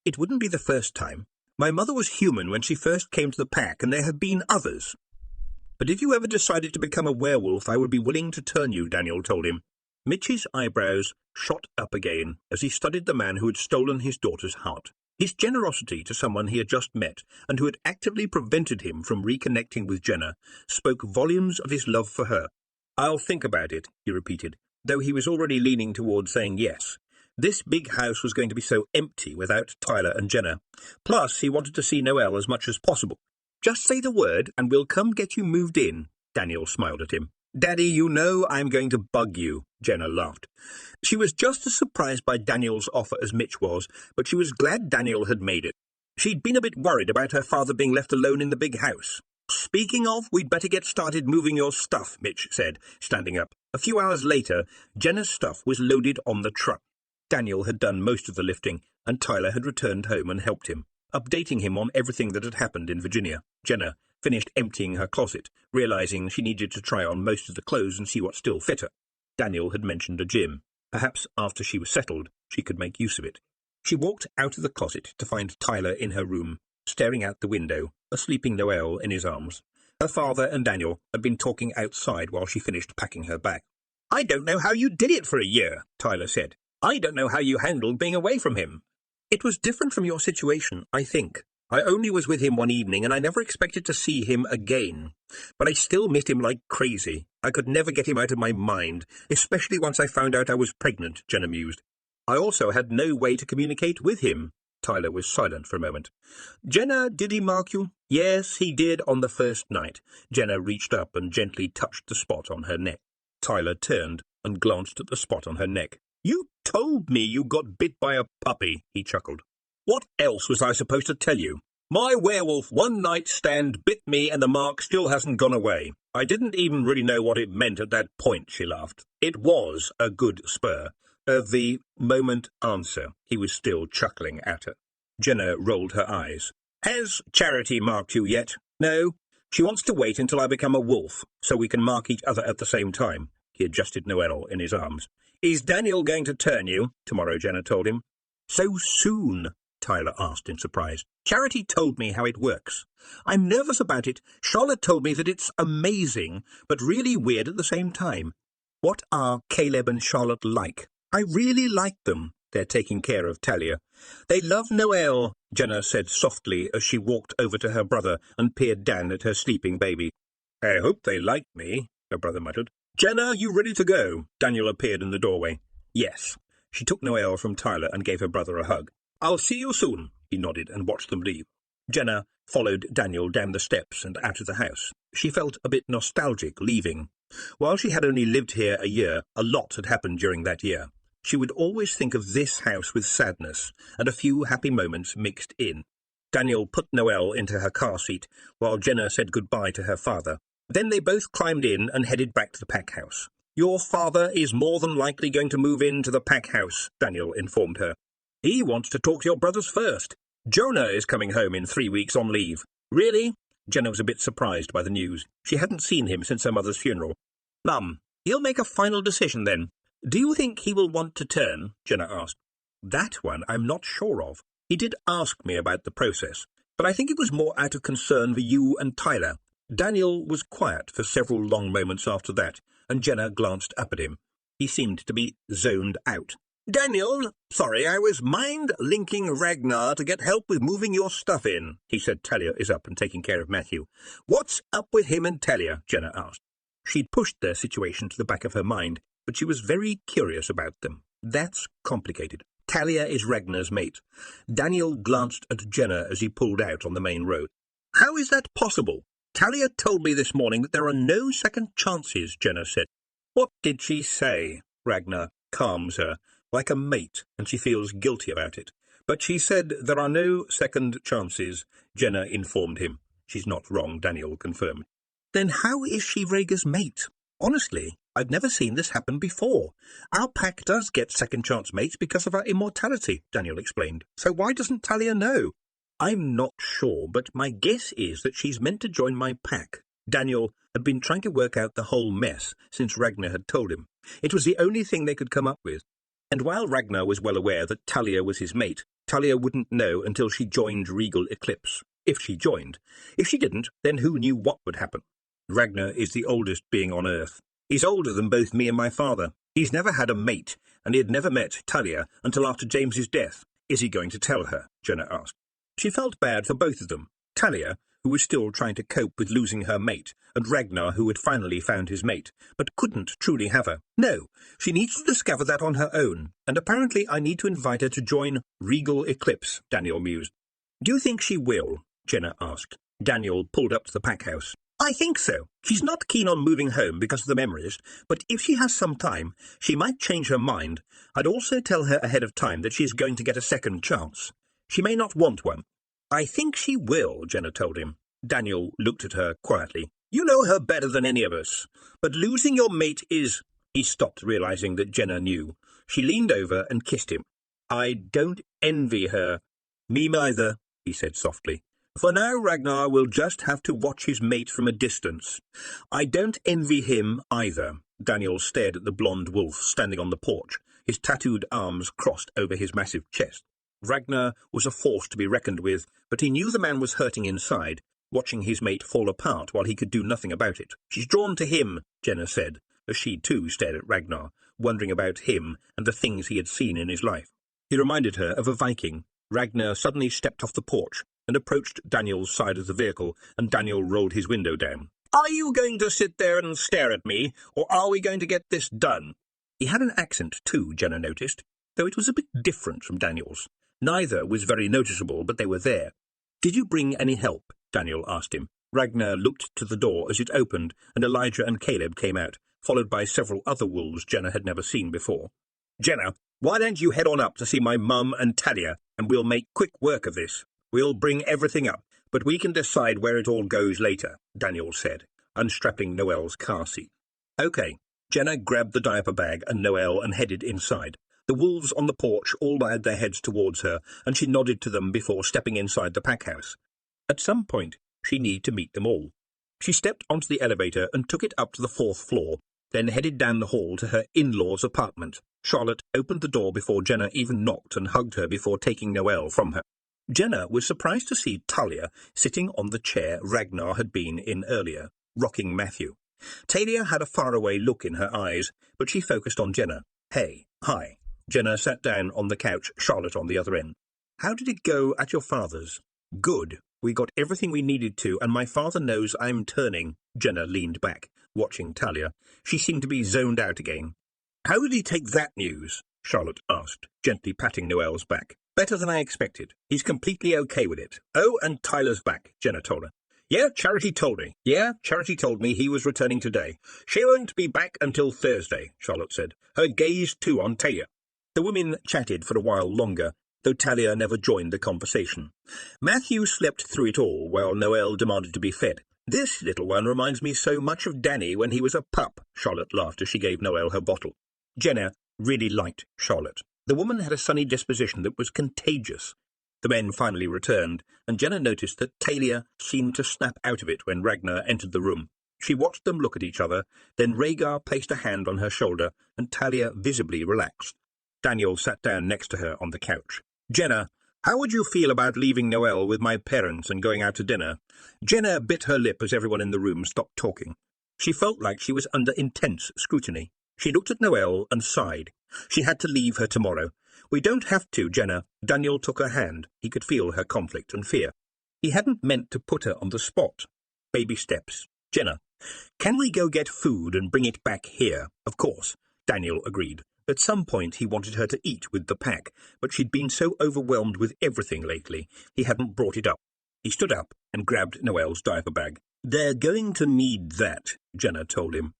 "It wouldn't be the first time. My mother was human when she first came to the pack, and there have been others. But if you ever decided to become a werewolf, I would be willing to turn you," Daniel told him. Mitch's eyebrows shot up again as he studied the man who had stolen his daughter's heart. His generosity to someone he had just met and who had actively prevented him from reconnecting with Jenna spoke volumes of his love for her. "I'll think about it," he repeated, though he was already leaning towards saying yes. This big house was going to be so empty without Tyler and Jenna. Plus, he wanted to see Noelle as much as possible. "Just say the word and we'll come get you moved in," Daniel smiled at him. "Daddy, you know I'm going to bug you," Jenna laughed. She was just as surprised by Daniel's offer as Mitch was, but she was glad Daniel had made it. She'd been a bit worried about her father being left alone in the big house. "Speaking of, we'd better get started moving your stuff," Mitch said, standing up. A few hours later, Jenna's stuff was loaded on the truck. Daniel had done most of the lifting, and Tyler had returned home and helped him, updating him on everything that had happened in Virginia. Jenna finished emptying her closet, realizing she needed to try on most of the clothes and see what still fit her. Daniel had mentioned a gym. Perhaps after she was settled, she could make use of it. She walked out of the closet to find Tyler in her room, staring out the window, a sleeping Noelle in his arms. Her father and Daniel had been talking outside while she finished packing her bag. "I don't know how you did it for a year," Tyler said. "I don't know how you handled being away from him." "It was different from your situation, I think. I only was with him one evening and I never expected to see him again. But I still missed him like crazy. I could never get him out of my mind, especially once I found out I was pregnant," Jenna mused. "I also had no way to communicate with him." Tyler was silent for a moment. "Jenna, did he mark you?" "Yes, he did on the first night." Jenna reached up and gently touched the spot on her neck. Tyler turned and glanced at the spot on her neck. "You told me you got bit by a puppy," he chuckled. "What else was I supposed to tell you? My werewolf one-night stand bit me and the mark still hasn't gone away. I didn't even really know what it meant at that point," she laughed. "It was a good spur." The moment answer. He was still chuckling at her. Jenna rolled her eyes. "Has Charity marked you yet?" "No. She wants to wait until I become a wolf, so we can mark each other at the same time." He adjusted Noelle in his arms. "Is Daniel going to turn you?" "Tomorrow," Jenna told him. "So soon?" Tyler asked in surprise. "Charity told me how it works. I'm nervous about it. Charlotte told me that it's amazing, but really weird at the same time." "What are Caleb and Charlotte like?" "I really like them. They're taking care of Talia." "They love Noelle," Jenna said softly as she walked over to her brother and peered down at her sleeping baby. "I hope they like me," her brother muttered. "Jenna, you ready to go?" Daniel appeared in the doorway. "Yes." She took Noelle from Tyler and gave her brother a hug. "I'll see you soon," he nodded and watched them leave. Jenna followed Daniel down the steps and out of the house. She felt a bit nostalgic leaving. While she had only lived here a year, a lot had happened during that year. She would always think of this house with sadness, and a few happy moments mixed in. Daniel put Noelle into her car seat, while Jenna said goodbye to her father. Then they both climbed in and headed back to the pack house. "Your father is more than likely going to move into the pack house," Daniel informed her. "He wants to talk to your brothers first. Jonah is coming home in 3 weeks on leave." "Really?" Jenna was a bit surprised by the news. She hadn't seen him since her mother's funeral. He'll make a final decision then." "Do you think he will want to turn?" Jenna asked. "That one I'm not sure of. He did ask me about the process, but I think it was more out of concern for you and Tyler." Daniel was quiet for several long moments after that, and Jenna glanced up at him. He seemed to be zoned out. "Daniel, sorry, I was mind-linking Ragnar to get help with moving your stuff in." He said Talia is up and taking care of Matthew. "What's up with him and Talia?" Jenna asked. She'd pushed their situation to the back of her mind, but she was very curious about them. That's complicated. Talia is Ragnar's mate. Daniel glanced at Jenna as he pulled out on the main road. "How is that possible? Talia told me this morning that there are no second chances," Jenna said. "What did she say?" Ragnar calms her, like a mate, and she feels guilty about it. "But she said there are no second chances," Jenna informed him. "She's not wrong," Daniel confirmed. "Then how is she Rhaegar's mate? Honestly, I've never seen this happen before. Our pack does get second-chance mates because of our immortality," Daniel explained. "So why doesn't Talia know?" "I'm not sure, but my guess is that she's meant to join my pack." Daniel had been trying to work out the whole mess since Ragnar had told him. It was the only thing they could come up with. And while Ragnar was well aware that Talia was his mate, Talia wouldn't know until she joined Regal Eclipse. If she joined. If she didn't, then who knew what would happen? Ragnar is the oldest being on Earth. He's older than both me and my father. He's never had a mate, and he had never met Talia until after James's death. Is he going to tell her? Jenna asked. She felt bad for both of them. Talia, who was still trying to cope with losing her mate, and Ragnar, who had finally found his mate, but couldn't truly have her. No, she needs to discover that on her own, and apparently I need to invite her to join Regal Eclipse, Daniel mused. Do you think she will? Jenna asked. Daniel pulled up to the pack house. I think so. She's not keen on moving home because of the memories, but if she has some time, she might change her mind. I'd also tell her ahead of time that she's going to get a second chance. She may not want one. I think she will, Jenna told him. Daniel looked at her quietly. You know her better than any of us, but losing your mate is... He stopped, realizing that Jenna knew. She leaned over and kissed him. I don't envy her. Me neither, he said softly. For now, Ragnar will just have to watch his mate from a distance. I don't envy him either. Daniel stared at the blonde wolf standing on the porch, his tattooed arms crossed over his massive chest. Ragnar was a force to be reckoned with, but he knew the man was hurting inside, watching his mate fall apart while he could do nothing about it. She's drawn to him, Jenna said, as she too stared at Ragnar, wondering about him and the things he had seen in his life. He reminded her of a Viking. Ragnar suddenly stepped off the porch and approached Daniel's side of the vehicle, and Daniel rolled his window down. Are you going to sit there and stare at me, or are we going to get this done? He had an accent too, Jenna noticed, though it was a bit different from Daniel's. Neither was very noticeable, but they were there. Did you bring any help? Daniel asked him. Ragnar looked to the door as it opened, and Elijah and Caleb came out, followed by several other wolves Jenna had never seen before. Jenna, why don't you head on up to see my mum and Talia, and we'll make quick work of this. We'll bring everything up, but we can decide where it all goes later, Daniel said, unstrapping Noelle's car seat. Okay. Jenna grabbed the diaper bag and Noelle and headed inside. The wolves on the porch all wagged their heads towards her, and she nodded to them before stepping inside the pack house. At some point, she needed to meet them all. She stepped onto the elevator and took it up to the 4th floor, then headed down the hall to her in-laws' apartment. Charlotte opened the door before Jenna even knocked and hugged her before taking Noelle from her. Jenna was surprised to see Talia sitting on the chair Ragnar had been in earlier, rocking Matthew. Talia had a faraway look in her eyes, but she focused on Jenna. Hey, hi. Jenna sat down on the couch, Charlotte on the other end. How did it go at your father's? Good. We got everything we needed to, and my father knows I'm turning. Jenna leaned back, watching Talia. She seemed to be zoned out again. How did he take that news? Charlotte asked, gently patting Noelle's back. Better than I expected. He's completely okay with it. Oh, and Tyler's back, Jenna told her. Yeah, Charity told me he was returning today. She won't be back until Thursday, Charlotte said, her gaze too on Talia. The women chatted for a while longer, though Talia never joined the conversation. Matthew slept through it all while Noelle demanded to be fed. This little one reminds me so much of Danny when he was a pup, Charlotte laughed as she gave Noelle her bottle. Jenna really liked Charlotte. The woman had a sunny disposition that was contagious. The men finally returned, and Jenna noticed that Talia seemed to snap out of it when Ragnar entered the room. She watched them look at each other, then Rhaegar placed a hand on her shoulder, and Talia visibly relaxed. Daniel sat down next to her on the couch. Jenna, how would you feel about leaving Noelle with my parents and going out to dinner? Jenna bit her lip as everyone in the room stopped talking. She felt like she was under intense scrutiny. She looked at Noelle and sighed. She had to leave her tomorrow. We don't have to, Jenna. Daniel took her hand. He could feel her conflict and fear. He hadn't meant to put her on the spot. Baby steps. Jenna, can we go get food and bring it back here? Of course. Daniel agreed. At some point he wanted her to eat with the pack, but she'd been so overwhelmed with everything lately, he hadn't brought it up. He stood up and grabbed Noelle's diaper bag. They're going to need that, Jenna told him.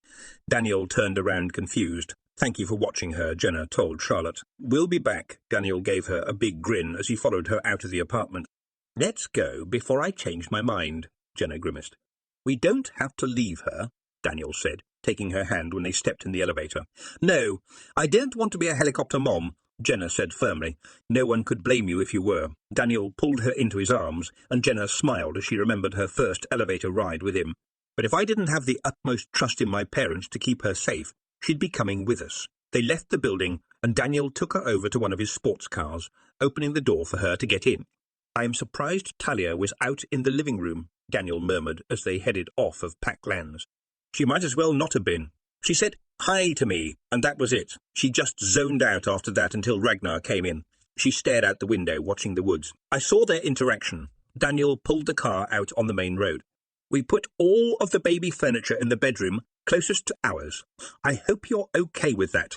Daniel turned around confused. Thank you for watching her, Jenna told Charlotte. We'll be back. Daniel gave her a big grin as he followed her out of the apartment. Let's go before I change my mind, Jenna grimaced. We don't have to leave her, Daniel said, taking her hand when they stepped in the elevator. No, I don't want to be a helicopter mom, Jenna said firmly. No one could blame you if you were. Daniel pulled her into his arms, and Jenna smiled as she remembered her first elevator ride with him. But if I didn't have the utmost trust in my parents to keep her safe, she'd be coming with us. They left the building, and Daniel took her over to one of his sports cars, opening the door for her to get in. I am surprised Talia was out in the living room, Daniel murmured as they headed off of Pack Lands. She might as well not have been. She said hi to me, and that was it. She just zoned out after that until Ragnar came in. She stared out the window, watching the woods. I saw their interaction. Daniel pulled the car out on the main road. We put all of the baby furniture in the bedroom closest to ours. I hope you're okay with that.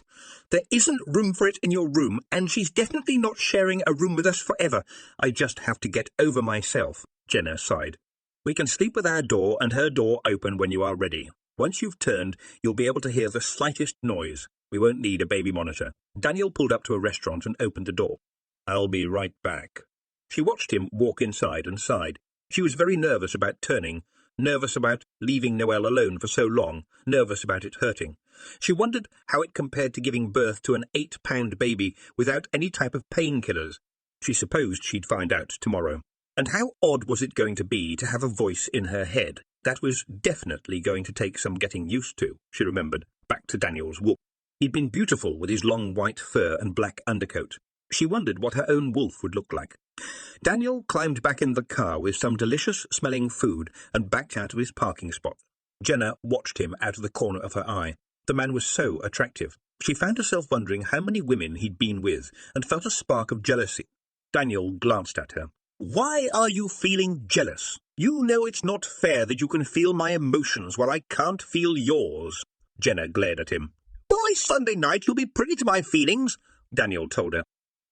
There isn't room for it in your room, and she's definitely not sharing a room with us forever. I just have to get over myself, Jenna sighed. We can sleep with our door and her door open when you are ready. Once you've turned, you'll be able to hear the slightest noise. We won't need a baby monitor. Daniel pulled up to a restaurant and opened the door. I'll be right back. She watched him walk inside and sighed. She was very nervous about turning, nervous about leaving Noelle alone for so long, nervous about it hurting. She wondered how it compared to giving birth to an 8-pound baby without any type of painkillers. She supposed she'd find out tomorrow. And how odd was it going to be to have a voice in her head? That was definitely going to take some getting used to, she remembered, back to Daniel's wolf. He'd been beautiful with his long white fur and black undercoat. She wondered what her own wolf would look like. Daniel climbed back in the car with some delicious-smelling food and backed out of his parking spot. Jenna watched him out of the corner of her eye. The man was so attractive. She found herself wondering how many women he'd been with and felt a spark of jealousy. Daniel glanced at her. Why are you feeling jealous? You know it's not fair that you can feel my emotions while I can't feel yours. Jenna glared at him. By Sunday night you'll be privy to my feelings, Daniel told her.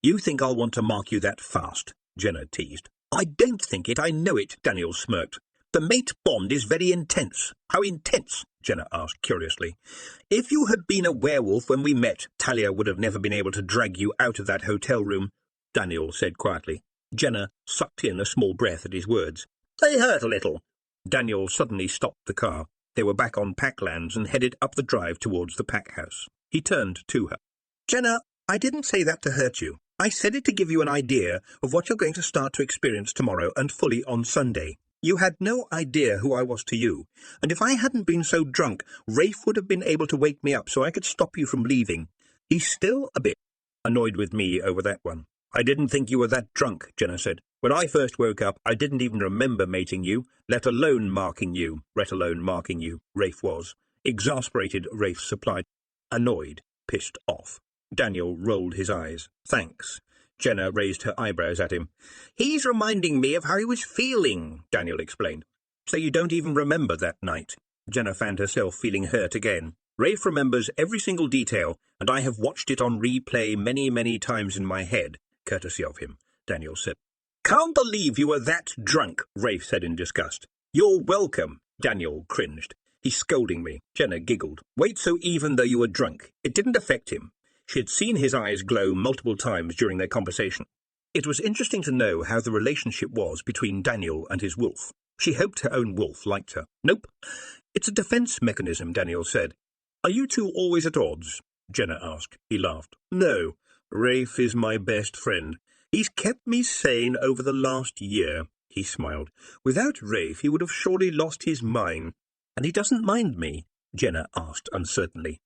You think I'll want to mark you that fast, Jenna teased. I don't think it, I know it, Daniel smirked. The mate bond is very intense. How intense? Jenna asked curiously. If you had been a werewolf when we met, Talia would have never been able to drag you out of that hotel room, Daniel said quietly. Jenna sucked in a small breath at his words. They hurt a little. Daniel suddenly stopped the car. They were back on Packlands and headed up the drive towards the pack house. He turned to her. Jenna, I didn't say that to hurt you. I said it to give you an idea of what you're going to start to experience tomorrow and fully on Sunday. You had no idea who I was to you, and if I hadn't been so drunk, Rafe would have been able to wake me up so I could stop you from leaving. He's still a bit annoyed with me over that one. I didn't think you were that drunk, Jenna said. When I first woke up, I didn't even remember mating you, let alone marking you, Rafe was. Exasperated, Rafe supplied. Annoyed, pissed off. Daniel rolled his eyes. Thanks. Jenna raised her eyebrows at him. He's reminding me of how he was feeling, Daniel explained. So you don't even remember that night? Jenna found herself feeling hurt again. Rafe remembers every single detail, and I have watched it on replay many, many times in my head, courtesy of him, Daniel said. Can't believe you were that drunk, Rafe said in disgust. You're welcome, Daniel cringed. He's scolding me. Jenna giggled. Wait, so even though you were drunk, it didn't affect him. She had seen his eyes glow multiple times during their conversation. It was interesting to know how the relationship was between Daniel and his wolf. She hoped her own wolf liked her. Nope. It's a defense mechanism, Daniel said. Are you two always at odds? Jenna asked. He laughed. No, Rafe is my best friend. He's kept me sane over the last year, he smiled. Without Rafe, he would have surely lost his mind. And he doesn't mind me? Jenna asked uncertainly.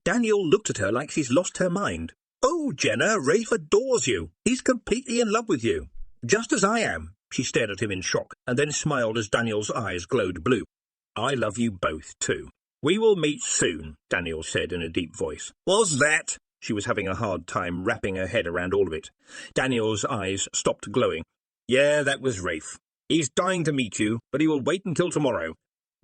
Daniel looked at her like she's lost her mind. Oh, Jenna, Rafe adores you. He's completely in love with you. Just as I am. She stared at him in shock, and then smiled as Daniel's eyes glowed blue. I love you both, too. We will meet soon, Daniel said in a deep voice. Was that? She was having a hard time wrapping her head around all of it. Daniel's eyes stopped glowing. Yeah, that was Rafe. He's dying to meet you, but he will wait until tomorrow.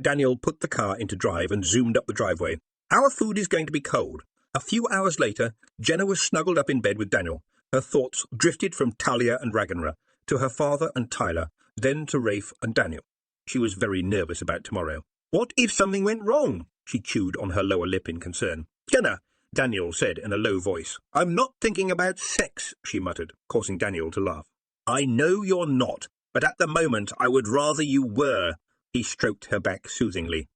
Daniel put the car into drive and zoomed up the driveway. Our food is going to be cold. A few hours later, Jenna was snuggled up in bed with Daniel. Her thoughts drifted from Talia and Ragnar to her father and Tyler, then to Rafe and Daniel. She was very nervous about tomorrow. What if something went wrong? She chewed on her lower lip in concern. Jenna, Daniel said in a low voice. I'm not thinking about sex, she muttered, causing Daniel to laugh. I know you're not, but at the moment I would rather you were. He stroked her back soothingly.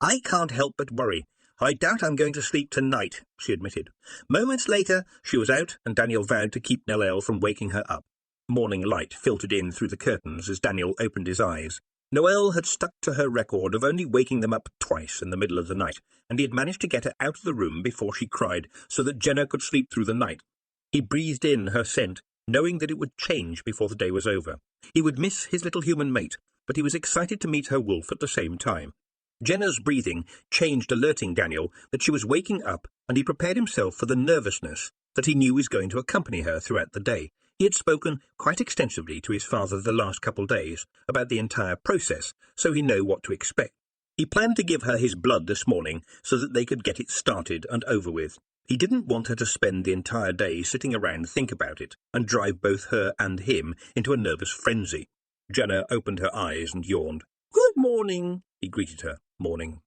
I can't help but worry. I doubt I'm going to sleep tonight, she admitted. Moments later, she was out, and Daniel vowed to keep Noelle from waking her up. Morning light filtered in through the curtains as Daniel opened his eyes. Noelle had stuck to her record of only waking them up twice in the middle of the night, and he had managed to get her out of the room before she cried, so that Jenna could sleep through the night. He breathed in her scent, knowing that it would change before the day was over. He would miss his little human mate, but he was excited to meet her wolf at the same time. Jenna's breathing changed, alerting Daniel that she was waking up, and he prepared himself for the nervousness that he knew was going to accompany her throughout the day. He had spoken quite extensively to his father the last couple days about the entire process, so he knew what to expect. He planned to give her his blood this morning so that they could get it started and over with. He didn't want her to spend the entire day sitting around think about it and drive both her and him into a nervous frenzy. Jenna opened her eyes and yawned. "Good morning," he greeted her. "Morning."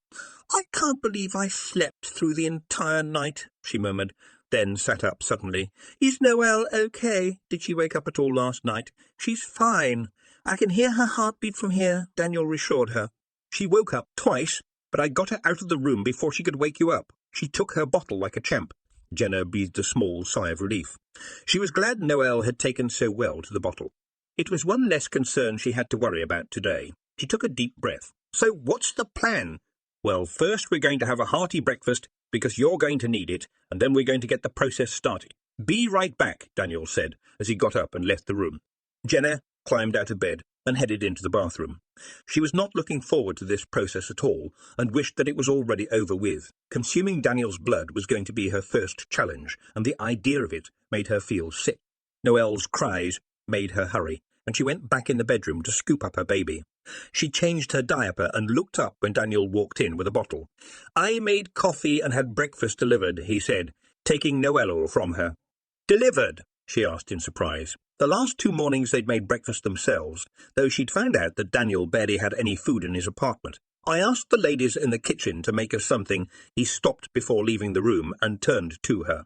"I can't believe I slept through the entire night," she murmured, then sat up suddenly. "Is Noelle okay? Did she wake up at all last night?" "She's fine. I can hear her heartbeat from here," Daniel reassured her. "She woke up twice, but I got her out of the room before she could wake you up. She took her bottle like a champ." Jenna breathed a small sigh of relief. She was glad Noelle had taken so well to the bottle. It was one less concern she had to worry about today. She took a deep breath. "So what's the plan?" "Well, first we're going to have a hearty breakfast, because you're going to need it, and then we're going to get the process started." "Be right back," Daniel said, as he got up and left the room. Jenna climbed out of bed and headed into the bathroom. She was not looking forward to this process at all, and wished that it was already over with. Consuming Daniel's blood was going to be her first challenge, and the idea of it made her feel sick. Noelle's cries made her hurry, and she went back in the bedroom to scoop up her baby. She changed her diaper and looked up when Daniel walked in with a bottle. "I made coffee and had breakfast delivered," he said, taking Noelle from her. "Delivered?" she asked in surprise. The last 2 mornings they'd made breakfast themselves, though she'd found out that Daniel barely had any food in his apartment. "I asked the ladies in the kitchen to make us something." He stopped before leaving the room and turned to her.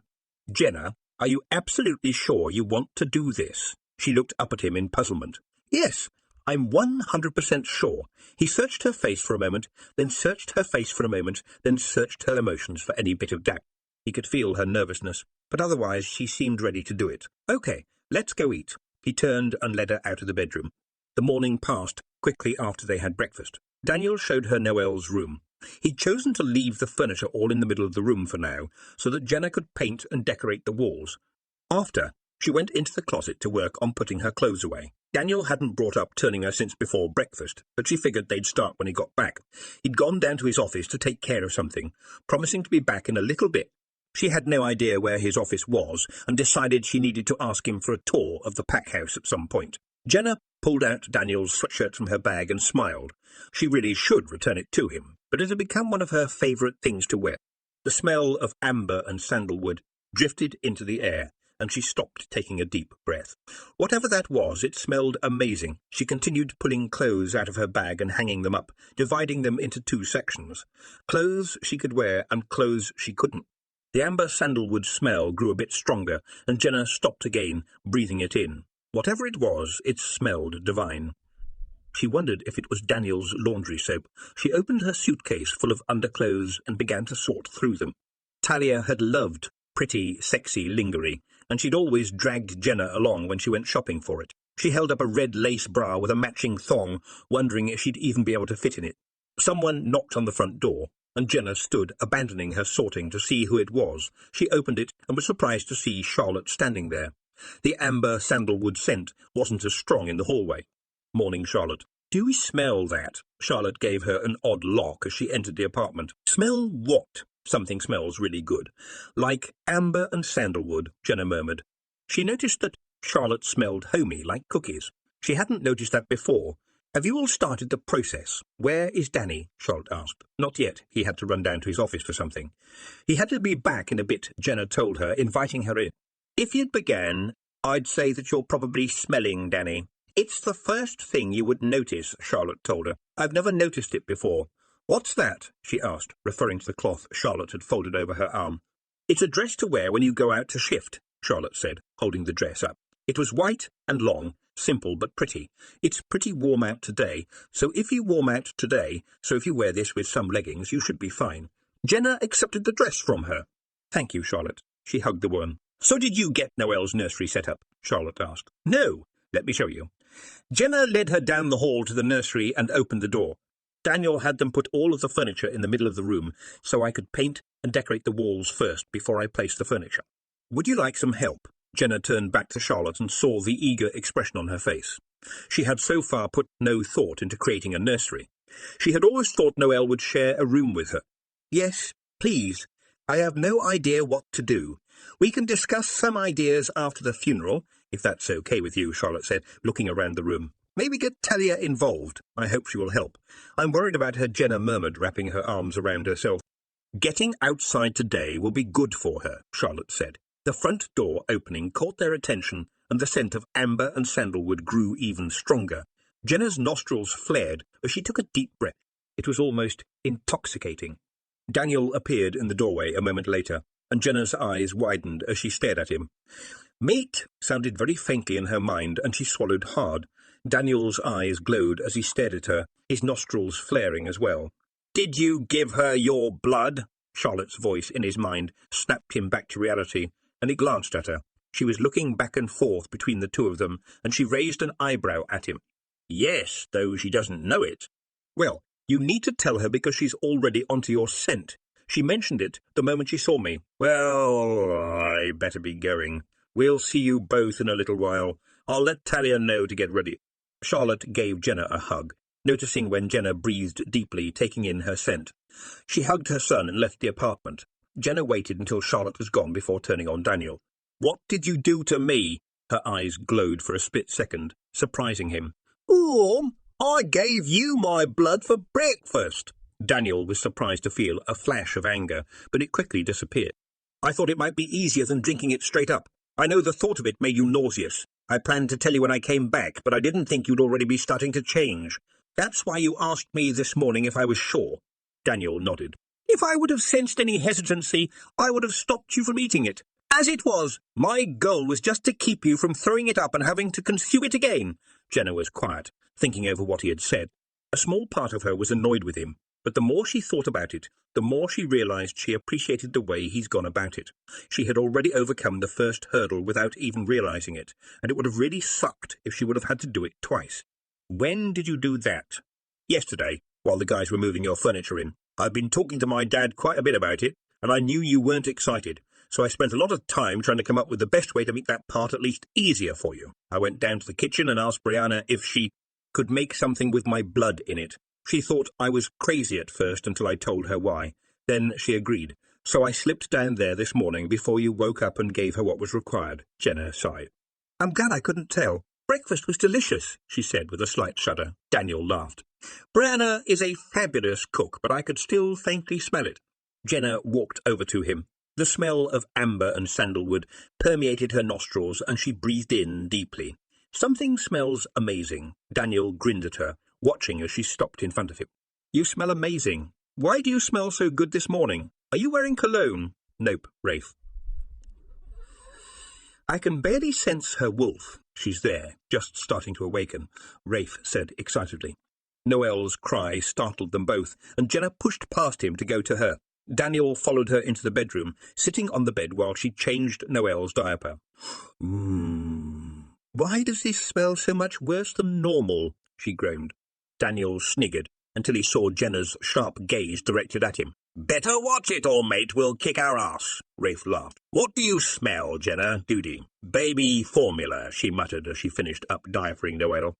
"Jenna, are you absolutely sure you want to do this?" She looked up at him in puzzlement. "Yes, I'm 100% sure." He searched her face for a moment, then searched her face for a moment, then searched her emotions for any bit of doubt. He could feel her nervousness, but otherwise she seemed ready to do it. "Okay, let's go eat." He turned and led her out of the bedroom. The morning passed quickly after they had breakfast. Daniel showed her Noelle's room. He'd chosen to leave the furniture all in the middle of the room for now, so that Jenna could paint and decorate the walls. After, she went into the closet to work on putting her clothes away. Daniel hadn't brought up turning her since before breakfast, but she figured they'd start when he got back. He'd gone down to his office to take care of something, promising to be back in a little bit. She had no idea where his office was, and decided she needed to ask him for a tour of the pack house at some point. Jenna pulled out Daniel's sweatshirt from her bag and smiled. She really should return it to him, but it had become one of her favourite things to wear. The smell of amber and sandalwood drifted into the air, and she stopped, taking a deep breath. Whatever that was, it smelled amazing. She continued pulling clothes out of her bag and hanging them up, dividing them into 2 sections. Clothes she could wear and clothes she couldn't. The amber sandalwood smell grew a bit stronger, and Jenna stopped again, breathing it in. Whatever it was, it smelled divine. She wondered if it was Daniel's laundry soap. She opened her suitcase full of underclothes and began to sort through them. Talia had loved pretty, sexy lingerie, and she'd always dragged Jenna along when she went shopping for it. She held up a red lace bra with a matching thong, wondering if she'd even be able to fit in it. Someone knocked on the front door, and Jenna stood, abandoning her sorting, to see who it was. She opened it and was surprised to see Charlotte standing there. The amber sandalwood scent wasn't as strong in the hallway. "Morning, Charlotte." "Do you smell that?" Charlotte gave her an odd lock as she entered the apartment. "Smell what?" "Something smells really good." "Like amber and sandalwood," Jenna murmured. She noticed that Charlotte smelled homey, like cookies. She hadn't noticed that before. "Have you all started the process?" "Where is Danny?" Charlotte asked. "Not yet. He had to run down to his office for something." "He had to be back in a bit," Jenna told her, inviting her in. "If you'd began, I'd say that you're probably smelling Danny." "It's the first thing you would notice," Charlotte told her. "I've never noticed it before." "What's that?" she asked, referring to the cloth Charlotte had folded over her arm. "It's a dress to wear when you go out to shift," Charlotte said, holding the dress up. It was white and long, simple but pretty. "It's pretty warm out today, so if you wear this with some leggings, you should be fine." Jenna accepted the dress from her. "Thank you, Charlotte." She hugged the woman. "So did you get Noelle's nursery set up?" Charlotte asked. "No. Let me show you." Jenna led her down the hall to the nursery and opened the door. "Daniel had them put all of the furniture in the middle of the room, so I could paint and decorate the walls first before I placed the furniture. Would you like some help?" Jenna turned back to Charlotte and saw the eager expression on her face. She had so far put no thought into creating a nursery. She had always thought Noelle would share a room with her. "Yes, please. I have no idea what to do. We can discuss some ideas after the funeral, if that's okay with you, Charlotte said, looking around the room. Maybe get Talia involved. I hope she will help. I'm worried about her, Jenna murmured, wrapping her arms around herself. Getting outside today will be good for her, Charlotte said. The front door opening caught their attention, and the scent of amber and sandalwood grew even stronger. Jenna's nostrils flared as she took a deep breath. It was almost intoxicating. Daniel appeared in the doorway a moment later, and Jenna's eyes widened as she stared at him. Mate sounded very faintly in her mind, and she swallowed hard. Daniel's eyes glowed as he stared at her, his nostrils flaring as well. Did you give her your blood? Charlotte's voice in his mind snapped him back to reality, and he glanced at her. She was looking back and forth between the two of them, and she raised an eyebrow at him. Yes, though she doesn't know it. Well, you need to tell her because she's already onto your scent. She mentioned it the moment she saw me. Well, I better be going. We'll see you both in a little while. I'll let Talia know to get ready. Charlotte gave Jenna a hug, noticing when Jenna breathed deeply, taking in her scent. She hugged her son and left the apartment. Jenna waited until Charlotte was gone before turning on Daniel. What did you do to me? Her eyes glowed for a split second, surprising him. Oh, I gave you my blood for breakfast. Daniel was surprised to feel a flash of anger, but it quickly disappeared. I thought it might be easier than drinking it straight up. I know the thought of it made you nauseous. I planned to tell you when I came back, but I didn't think you'd already be starting to change. That's why you asked me this morning if I was sure. Daniel nodded. If I would have sensed any hesitancy, I would have stopped you from eating it. As it was, my goal was just to keep you from throwing it up and having to consume it again. Jenna was quiet, thinking over what he had said. A small part of her was annoyed with him, but the more she thought about it, the more she realized she appreciated the way he's gone about it. She had already overcome the first hurdle without even realizing it, and it would have really sucked if she would have had to do it twice. When did you do that? Yesterday, while the guys were moving your furniture in. I've been talking to my dad quite a bit about it, and I knew you weren't excited, so I spent a lot of time trying to come up with the best way to make that part at least easier for you. I went down to the kitchen and asked Brianna if she could make something with my blood in it. She thought I was crazy at first until I told her why. Then she agreed. So I slipped down there this morning before you woke up and gave her what was required. Jenna sighed. I'm glad I couldn't tell. Breakfast was delicious, she said with a slight shudder. Daniel laughed. Brianna is a fabulous cook, but I could still faintly smell it. Jenna walked over to him. The smell of amber and sandalwood permeated her nostrils, and she breathed in deeply. Something smells amazing. Daniel grinned at her, watching as she stopped in front of him. You smell amazing. Why do you smell so good this morning? Are you wearing cologne? Nope, Rafe. I can barely sense her wolf. She's there, just starting to awaken, Rafe said excitedly. Noelle's cry startled them both, and Jenna pushed past him to go to her. Daniel followed her into the bedroom, sitting on the bed while she changed Noelle's diaper. Why does this smell so much worse than normal? She groaned. Daniel sniggered until he saw Jenna's sharp gaze directed at him. Better watch it, or mate will kick our ass, Rafe laughed. What do you smell, Jenna? Duty. Baby formula, she muttered as she finished up diapering Noelle.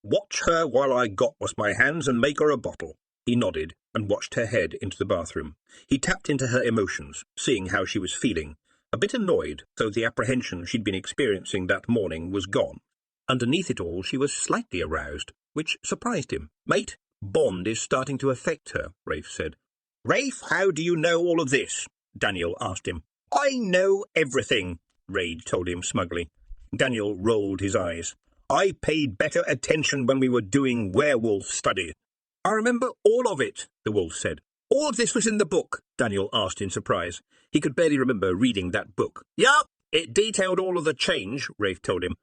Watch her while I got wash my hands and make her a bottle. He nodded and watched her head into the bathroom. He tapped into her emotions, seeing how she was feeling. A bit annoyed, though the apprehension she'd been experiencing that morning was gone. Underneath it all, she was slightly aroused, which surprised him. Mate, Bond is starting to affect her, Rafe said. Rafe, how do you know all of this? Daniel asked him. I know everything, Raid told him smugly. Daniel rolled his eyes. I paid better attention when we were doing werewolf study. I remember all of it, the wolf said. All of this was in the book, Daniel asked in surprise. He could barely remember reading that book. Yup, it detailed all of the change, Rafe told him.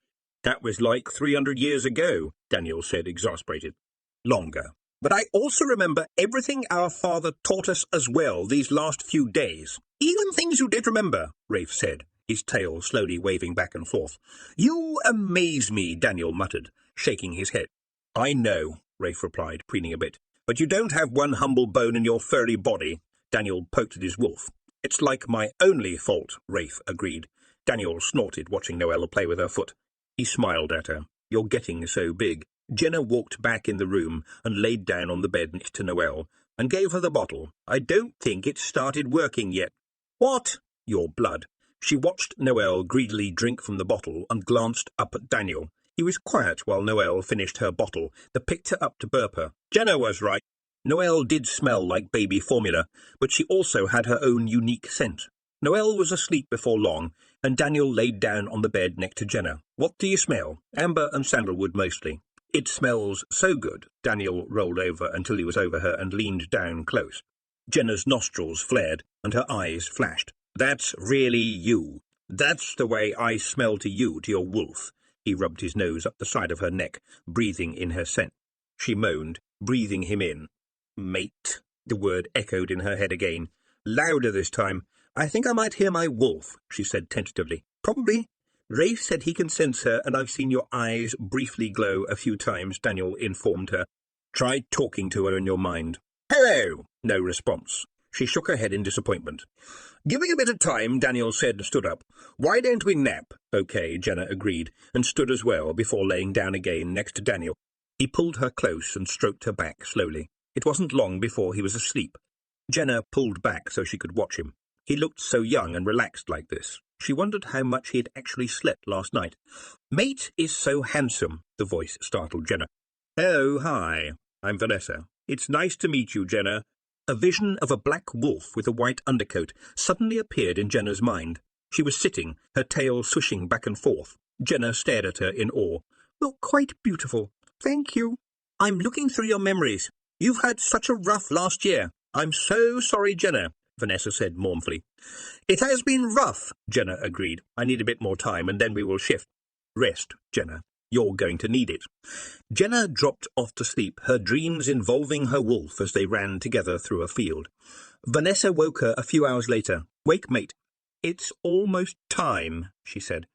That was like 300 years ago, Daniel said, exasperated. Longer. But I also remember everything our father taught us as well these last few days. Even things you did remember, Rafe said, his tail slowly waving back and forth. You amaze me, Daniel muttered, shaking his head. I know, Rafe replied, preening a bit. But you don't have one humble bone in your furry body. Daniel poked at his wolf. It's like my only fault, Rafe agreed. Daniel snorted, watching Noelle play with her foot. He smiled at her. You're getting so big. Jenna walked back in the room and laid down on the bed next to Noelle and gave her the bottle. I don't think it's started working yet. What? Your blood. She watched Noelle greedily drink from the bottle and glanced up at Daniel. He was quiet while Noelle finished her bottle, then picked her up to burp her. Jenna was right. Noelle did smell like baby formula, but she also had her own unique scent. Noelle was asleep before long, and Daniel laid down on the bed next to Jenna. What do you smell? Amber and sandalwood mostly. It smells so good. Daniel rolled over until he was over her and leaned down close. Jenna's nostrils flared, and her eyes flashed. That's really you. That's the way I smell to you, to your wolf. He rubbed his nose up the side of her neck, breathing in her scent. She moaned, breathing him in. Mate, the word echoed in her head again. Louder this time. I think I might hear my wolf, she said tentatively. Probably. Rafe said he can sense her, and I've seen your eyes briefly glow a few times, Daniel informed her. Try talking to her in your mind. Hello! No response. She shook her head in disappointment. Giving a bit of time, Daniel said and stood up. Why don't we nap? Okay, Jenna agreed, and stood as well before laying down again next to Daniel. He pulled her close and stroked her back slowly. It wasn't long before he was asleep. Jenna pulled back so she could watch him. He looked so young and relaxed like this. She wondered how much he had actually slept last night. Mate is so handsome, the voice startled Jenna. Oh, hi. I'm Vanessa. It's nice to meet you, Jenna. A vision of a black wolf with a white undercoat suddenly appeared in Jenna's mind. She was sitting, her tail swishing back and forth. Jenna stared at her in awe. You're quite beautiful. Thank you. I'm looking through your memories. You've had such a rough last year. I'm so sorry, Jenna, Vanessa said mournfully. It has been rough, Jenna agreed. I need a bit more time and then we will shift. Rest, Jenna. You're going to need it. Jenna dropped off to sleep, her dreams involving her wolf as they ran together through a field. Vanessa woke her a few hours later. Wake, mate. It's almost time, she said.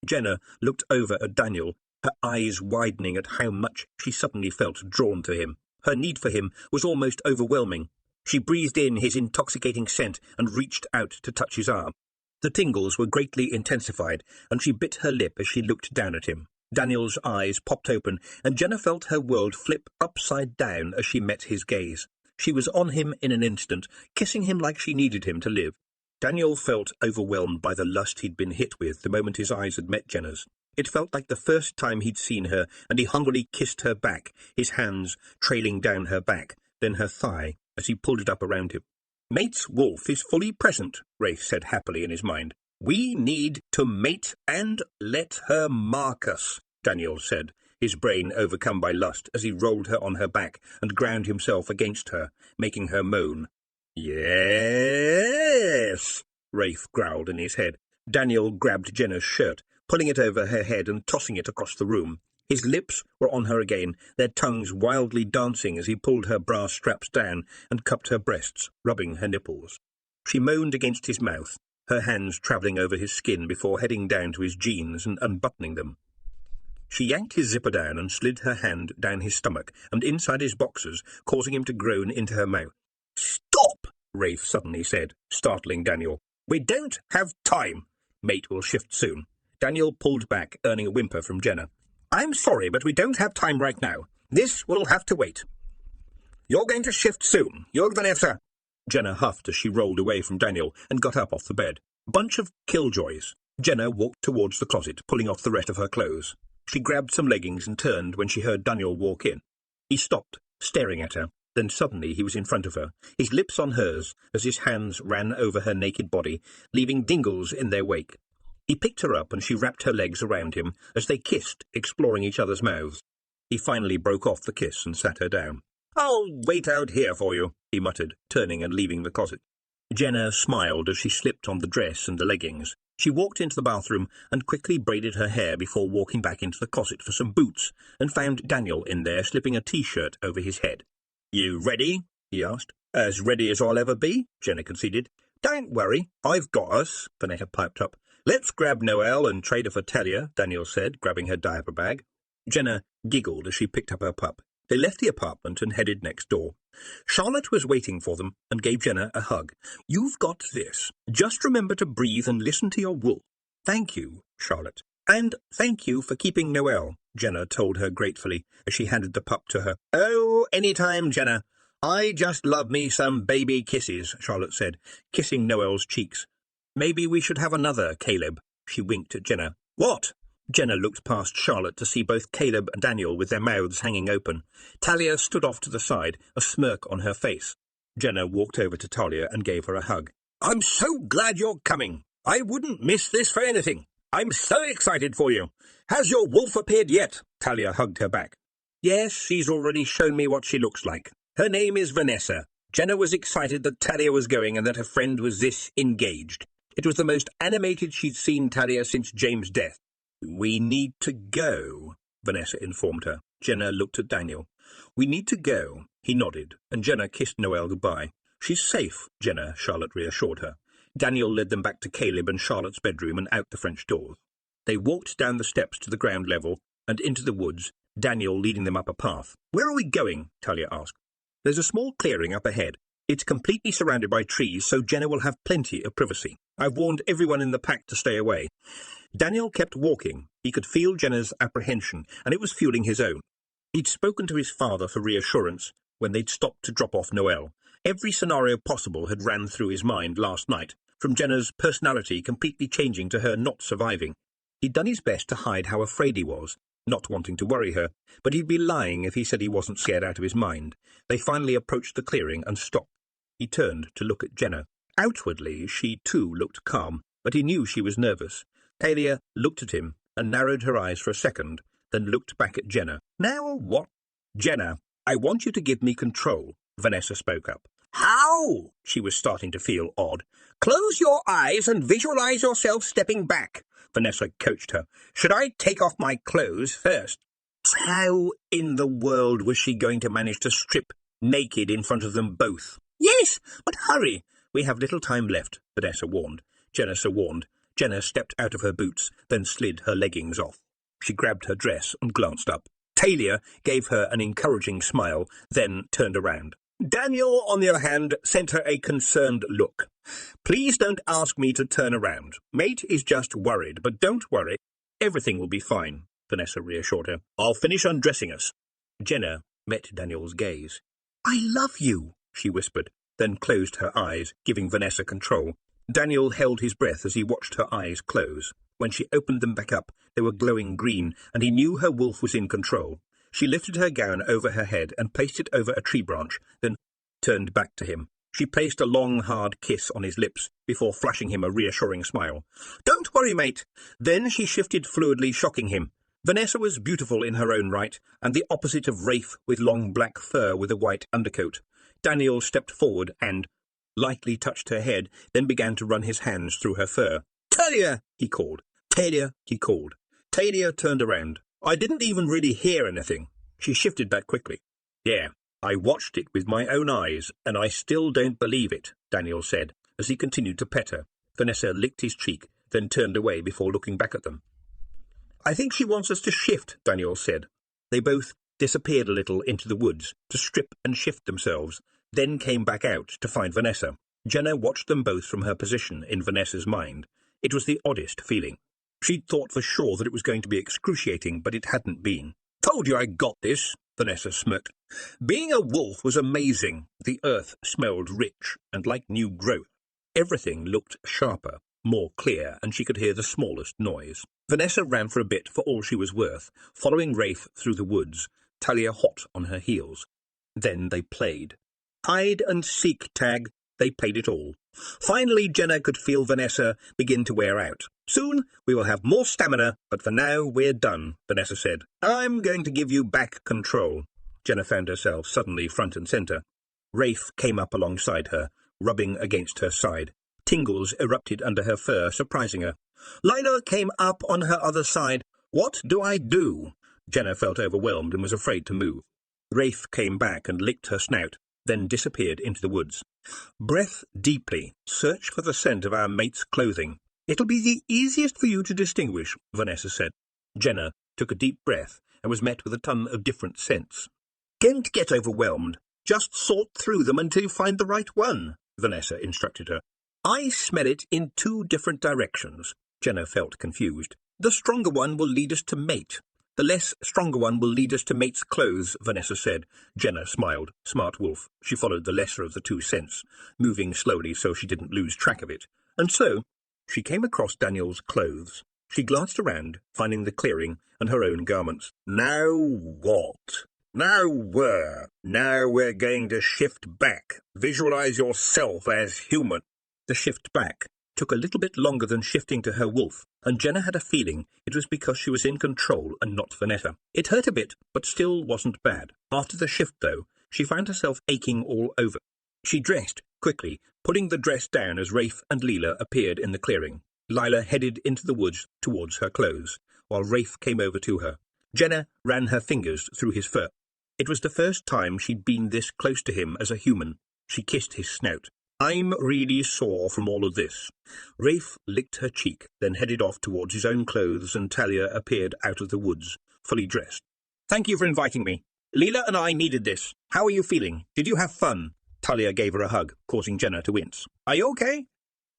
Jenna looked over at Daniel, her eyes widening at how much she suddenly felt drawn to him. Her need for him was almost overwhelming. She breathed in his intoxicating scent and reached out to touch his arm. The tingles were greatly intensified, and she bit her lip as she looked down at him. Daniel's eyes popped open, and Jenna felt her world flip upside down as she met his gaze. She was on him in an instant, kissing him like she needed him to live. Daniel felt overwhelmed by the lust he'd been hit with the moment his eyes had met Jenna's. It felt like the first time he'd seen her, and he hungrily kissed her back, his hands trailing down her back, then her thigh, as he pulled it up around him. Mate's wolf is fully present, Rafe said happily in his mind. We need to mate and let her mark us, Daniel said, his brain overcome by lust as he rolled her on her back and ground himself against her, making her moan. Yes, Rafe growled in his head. Daniel grabbed Jenna's shirt, pulling it over her head and tossing it across the room. His lips were on her again, their tongues wildly dancing as he pulled her bra straps down and cupped her breasts, rubbing her nipples. She moaned against his mouth, her hands travelling over his skin before heading down to his jeans and unbuttoning them. She yanked his zipper down and slid her hand down his stomach and inside his boxers, causing him to groan into her mouth. Stop, Rafe suddenly said, startling Daniel. We don't have time. Mate will shift soon. Daniel pulled back, earning a whimper from Jenna. I'm sorry, but we don't have time right now. This will have to wait. You're going to shift soon. You're Vanessa. Jenna huffed as she rolled away from Daniel and got up off the bed. Bunch of killjoys. Jenna walked towards the closet, pulling off the rest of her clothes. She grabbed some leggings and turned when she heard Daniel walk in. He stopped, staring at her. Then suddenly he was in front of her, his lips on hers, as his hands ran over her naked body, leaving dingles in their wake. He picked her up and she wrapped her legs around him as they kissed, exploring each other's mouths. He finally broke off the kiss and sat her down. I'll wait out here for you, he muttered, turning and leaving the closet. Jenna smiled as she slipped on the dress and the leggings. She walked into the bathroom and quickly braided her hair before walking back into the closet for some boots and found Daniel in there slipping a T-shirt over his head. You ready? He asked. As ready as I'll ever be, Jenna conceded. Don't worry, I've got us, Vanessa piped up. Let's grab Noelle and trade her for Talia, Daniel said, grabbing her diaper bag. Jenna giggled as she picked up her pup. They left the apartment and headed next door. Charlotte was waiting for them and gave Jenna a hug. You've got this. Just remember to breathe and listen to your wolf. Thank you, Charlotte. And thank you for keeping Noelle, Jenna told her gratefully as she handed the pup to her. Oh, anytime, Jenna. I just love me some baby kisses, Charlotte said, kissing Noelle's cheeks. Maybe we should have another, Caleb. She winked at Jenna. What? Jenna looked past Charlotte to see both Caleb and Daniel with their mouths hanging open. Talia stood off to the side, a smirk on her face. Jenna walked over to Talia and gave her a hug. I'm so glad you're coming. I wouldn't miss this for anything. I'm so excited for you. Has your wolf appeared yet? Talia hugged her back. Yes, she's already shown me what she looks like. Her name is Vanessa. Jenna was excited that Talia was going and that her friend was this engaged. It was the most animated she'd seen Talia since James' death. We need to go, Vanessa informed her. Jenna looked at Daniel. We need to go. He nodded, and Jenna kissed Noelle goodbye. She's safe, Jenna, Charlotte reassured her. Daniel led them back to Caleb and Charlotte's bedroom and out the French doors. They walked down the steps to the ground level and into the woods, Daniel leading them up a path. Where are we going? Talia asked. There's a small clearing up ahead. It's completely surrounded by trees, so Jenna will have plenty of privacy. I've warned everyone in the pack to stay away. Daniel kept walking. He could feel Jenna's apprehension, and it was fueling his own. He'd spoken to his father for reassurance when they'd stopped to drop off Noelle. Every scenario possible had ran through his mind last night, from Jenna's personality completely changing to her not surviving. He'd done his best to hide how afraid he was, not wanting to worry her, but he'd be lying if he said he wasn't scared out of his mind. They finally approached the clearing and stopped. He turned to look at Jenna. Outwardly, she too looked calm, but he knew she was nervous. Talia looked at him and narrowed her eyes for a second, then looked back at Jenna. Now what? Jenna, I want you to give me control, Vanessa spoke up. How? She was starting to feel odd. Close your eyes and visualize yourself stepping back, Vanessa coached her. Should I take off my clothes first? How in the world was she going to manage to strip naked in front of them both? Yes, but hurry. We have little time left, Vanessa warned. Jenna stepped out of her boots, then slid her leggings off. She grabbed her dress and glanced up. Talia gave her an encouraging smile, then turned around. Daniel, on the other hand, sent her a concerned look. Please don't ask me to turn around. Mate is just worried, but don't worry. Everything will be fine, Vanessa reassured her. I'll finish undressing us. Jenna met Daniel's gaze. I love you, she whispered, then closed her eyes, giving Vanessa control. Daniel held his breath as he watched her eyes close. When she opened them back up, they were glowing green, and he knew her wolf was in control. She lifted her gown over her head and placed it over a tree branch, then turned back to him. She placed a long, hard kiss on his lips before flashing him a reassuring smile. Don't worry, mate. Then she shifted fluidly, shocking him. Vanessa was beautiful in her own right, and the opposite of Rafe with long black fur with a white undercoat. Daniel stepped forward and lightly touched her head, then began to run his hands through her fur. Talia, he called. Talia, he called. Talia turned around. I didn't even really hear anything. She shifted back quickly. Yeah, I watched it with my own eyes, and I still don't believe it, Daniel said, as he continued to pet her. Vanessa licked his cheek, then turned away before looking back at them. I think she wants us to shift, Daniel said. They both disappeared a little into the woods to strip and shift themselves, then came back out to find Vanessa. Jenna watched them both from her position in Vanessa's mind. It was the oddest feeling. She'd thought for sure that it was going to be excruciating, but it hadn't been. Told you I got this, Vanessa smirked. Being a wolf was amazing. The earth smelled rich and like new growth. Everything looked sharper, more clear, and she could hear the smallest noise. Vanessa ran for a bit for all she was worth, following Rafe through the woods, Talia hot on her heels. Then they played. Hide and seek tag. They played it all. Finally, Jenna could feel Vanessa begin to wear out. Soon we will have more stamina, but for now we're done, Vanessa said. I'm going to give you back control. Jenna found herself suddenly front and centre. Rafe came up alongside her, rubbing against her side. Tingles erupted under her fur, surprising her. Lina came up on her other side. What do I do? Jenna felt overwhelmed and was afraid to move. Rafe came back and licked her snout, then disappeared into the woods. Breath deeply. Search for the scent of our mate's clothing. It'll be the easiest for you to distinguish, Vanessa said. Jenna took a deep breath and was met with a ton of different scents. Don't get overwhelmed. Just sort through them until you find the right one, Vanessa instructed her. I smell it in 2 different directions. Jenna felt confused. The stronger one will lead us to mate. The less stronger one will lead us to mate's clothes, Vanessa said. Jenna smiled. Smart wolf. She followed the lesser of the 2 scents, moving slowly so she didn't lose track of it. And so She came across Daniel's clothes. She glanced around, finding the clearing and her own garments. Now what? Now where? Now we're going to shift back. Visualize yourself as human. The shift back took a little bit longer than shifting to her wolf, and Jenna had a feeling it was because she was in control and not Vanessa. It hurt a bit, but still wasn't bad. After the shift, though, she found herself aching all over. She dressed quickly, putting the dress down as Rafe and Leela appeared in the clearing. Lila headed into the woods towards her clothes, while Rafe came over to her. Jenna ran her fingers through his fur. It was the first time she'd been this close to him as a human. She kissed his snout. I'm really sore from all of this. Rafe licked her cheek, then headed off towards his own clothes, and Talia appeared out of the woods, fully dressed. Thank you for inviting me. Leela and I needed this. How are you feeling? Did you have fun? Talia gave her a hug, causing Jenna to wince. Are you okay?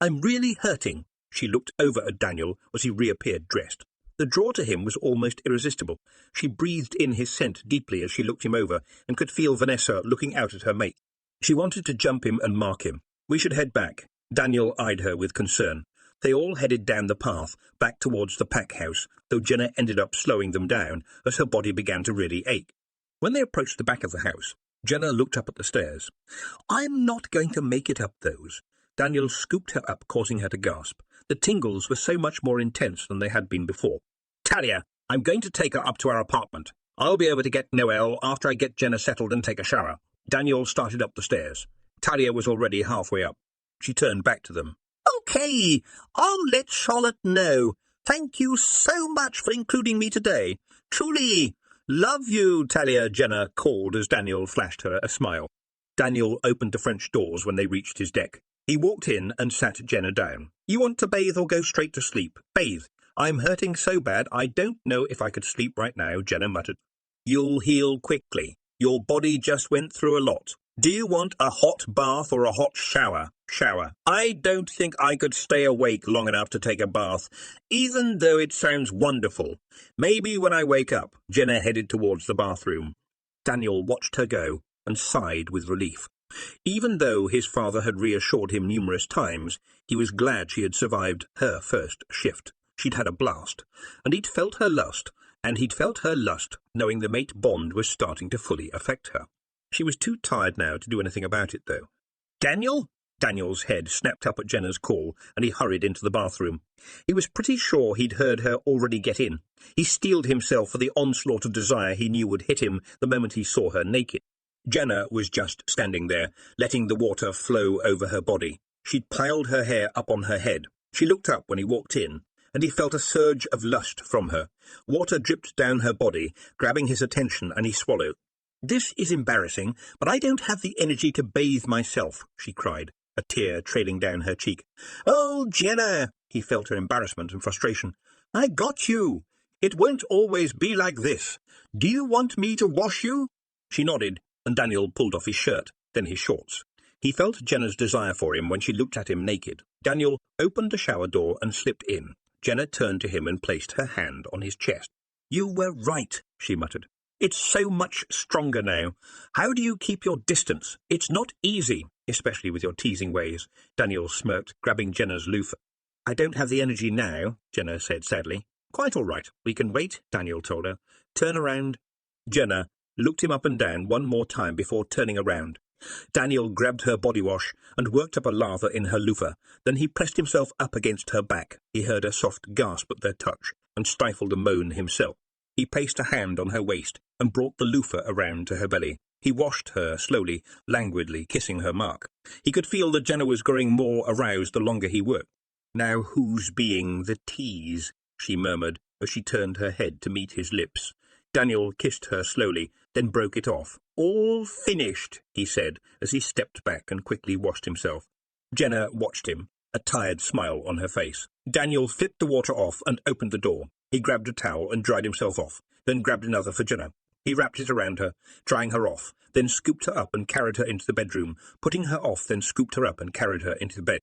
I'm really hurting. She looked over at Daniel as he reappeared dressed. The draw to him was almost irresistible. She breathed in his scent deeply as she looked him over and could feel Vanessa looking out at her mate. She wanted to jump him and mark him. We should head back. Daniel eyed her with concern. They all headed down the path, back towards the pack house, though Jenna ended up slowing them down as her body began to really ache. When they approached the back of the house, Jenna looked up at the stairs. I'm not going to make it up those. Daniel scooped her up, causing her to gasp. The tingles were so much more intense than they had been before. Talia, I'm going to take her up to our apartment. I'll be able to get Noelle after I get Jenna settled and take a shower. Daniel started up the stairs. Talia was already halfway up. She turned back to them. Okay, I'll let Charlotte know. Thank you so much for including me today. Truly. Love you, Talia, Jenna called as Daniel flashed her a smile. Daniel opened the French doors when they reached his deck. He walked in and sat Jenna down. You want to bathe or go straight to sleep? Bathe. I'm hurting so bad I don't know if I could sleep right now, Jenna muttered. You'll heal quickly. Your body just went through a lot. Do you want a hot bath or a hot shower? Shower. I don't think I could stay awake long enough to take a bath, even though it sounds wonderful. Maybe when I wake up. Jenna headed towards the bathroom. Daniel watched her go and sighed with relief. Even though his father had reassured him numerous times, he was glad she had survived her first shift. She'd had a blast, and he'd felt her lust, knowing the mate bond was starting to fully affect her. She was too tired now to do anything about it, though. Daniel? Daniel's head snapped up at Jenna's call, and he hurried into the bathroom. He was pretty sure he'd heard her already get in. He steeled himself for the onslaught of desire he knew would hit him the moment he saw her naked. Jenna was just standing there, letting the water flow over her body. She'd piled her hair up on her head. She looked up when he walked in, and he felt a surge of lust from her. Water dripped down her body, grabbing his attention, and he swallowed. This is embarrassing, but I don't have the energy to bathe myself, she cried, a tear trailing down her cheek. Oh, Jenna! He felt her embarrassment and frustration. I got you. It won't always be like this. Do you want me to wash you? She nodded, and Daniel pulled off his shirt, then his shorts. He felt Jenna's desire for him when she looked at him naked. Daniel opened the shower door and slipped in. Jenna turned to him and placed her hand on his chest. You were right, she muttered. It's so much stronger now. How do you keep your distance? It's not easy, especially with your teasing ways. Daniel smirked, grabbing Jenna's loofah. I don't have the energy now, Jenna said sadly. Quite all right. We can wait, Daniel told her. Turn around. Jenna looked him up and down one more time before turning around. Daniel grabbed her body wash and worked up a lather in her loofah. Then he pressed himself up against her back. He heard a soft gasp at their touch and stifled a moan himself. He placed a hand on her waist and brought the loofah around to her belly. He washed her slowly, languidly, kissing her mark. He could feel that Jenna was growing more aroused the longer he worked. Now who's being the tease? She murmured as she turned her head to meet his lips. Daniel kissed her slowly, then broke it off. All finished, he said, as he stepped back and quickly washed himself. Jenna watched him, a tired smile on her face. Daniel flipped the water off and opened the door. He grabbed a towel and dried himself off, then grabbed another for Jenna. He wrapped it around her, drying her off, then scooped her up and carried her into the bedroom, putting her off, then scooped her up and carried her into the bed.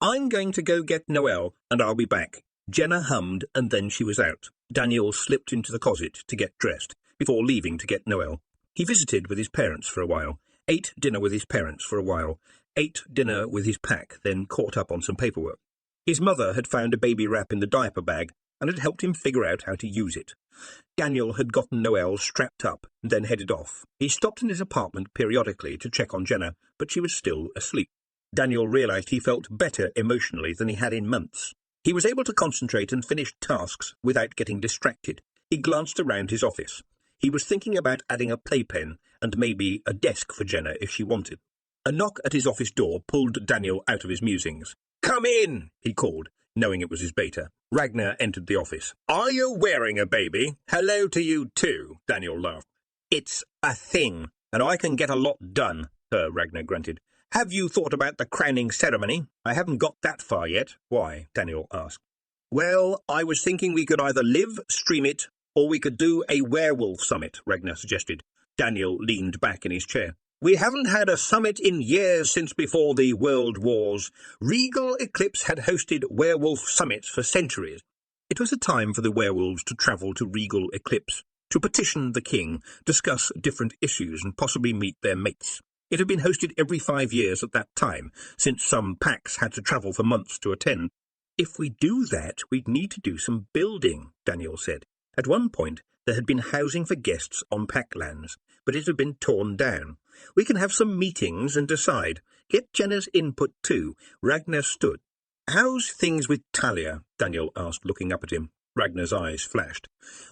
I'm going to go get Noelle, and I'll be back. Jenna hummed, and then she was out. Daniel slipped into the closet to get dressed, before leaving to get Noelle. He visited with his parents for a while, ate dinner with his parents for a while, ate dinner with his pack, then caught up on some paperwork. His mother had found a baby wrap in the diaper bag and had helped him figure out how to use it. Daniel had gotten Noelle strapped up and then headed off. He stopped in his apartment periodically to check on Jenna, but she was still asleep. Daniel realized he felt better emotionally than he had in months. He was able to concentrate and finish tasks without getting distracted. He glanced around his office. He was thinking about adding a playpen and maybe a desk for Jenna if she wanted. A knock at his office door pulled Daniel out of his musings. "Come in," he called, knowing it was his beta. Ragnar entered the office. "Are you wearing a baby?" "Hello to you too," Daniel laughed. "It's a thing, and I can get a lot done," Ragnar grunted. "Have you thought about the crowning ceremony?" "I haven't got that far yet." "Why?" Daniel asked. "Well, I was thinking we could either live stream it, or we could do a werewolf summit," Ragnar suggested. Daniel leaned back in his chair. "We haven't had a summit in years since before the World Wars. Regal Eclipse had hosted werewolf summits for centuries." It was a time for the werewolves to travel to Regal Eclipse, to petition the king, discuss different issues and possibly meet their mates. It had been hosted every 5 years at that time, since some packs had to travel for months to attend. "If we do that, we'd need to do some building," Daniel said. At one point, there had been housing for guests on pack lands, but it had been torn down. "We can have some meetings and decide. Get Jenna's input too." Ragnar stood. "How's things with Talia?" Daniel asked, looking up at him. Ragnar's eyes flashed.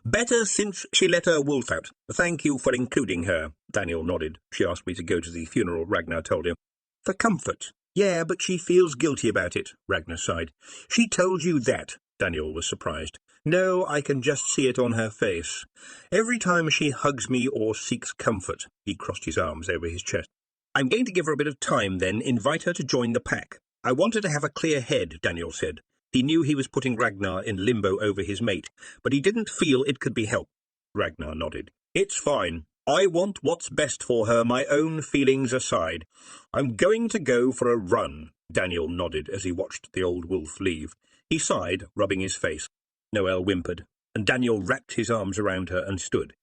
"Better since she let her wolf out. Thank you for including her." Daniel nodded. "She asked me to go to the funeral," Ragnar told him. "For comfort." "Yeah, but she feels guilty about it," Ragnar sighed. "She told you that?" Daniel was surprised. "No, I can just see it on her face. Every time she hugs me or seeks comfort." He crossed his arms over his chest. "I'm going to give her a bit of time, then invite her to join the pack." "I wanted to have a clear head," Daniel said. He knew he was putting Ragnar in limbo over his mate, but he didn't feel it could be helped. Ragnar nodded. "It's fine. I want what's best for her, my own feelings aside. I'm going to go for a run." Daniel nodded as he watched the old wolf leave. He sighed, rubbing his face. Noelle whimpered, and Daniel wrapped his arms around her and stood.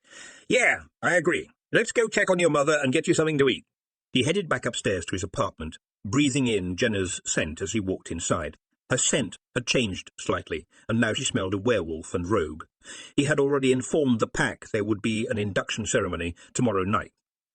"Yeah, I agree. Let's go check on your mother and get you something to eat." He headed back upstairs to his apartment, breathing in Jenna's scent as he walked inside. Her scent had changed slightly, and now she smelled of werewolf and rogue. He had already informed the pack there would be an induction ceremony tomorrow night.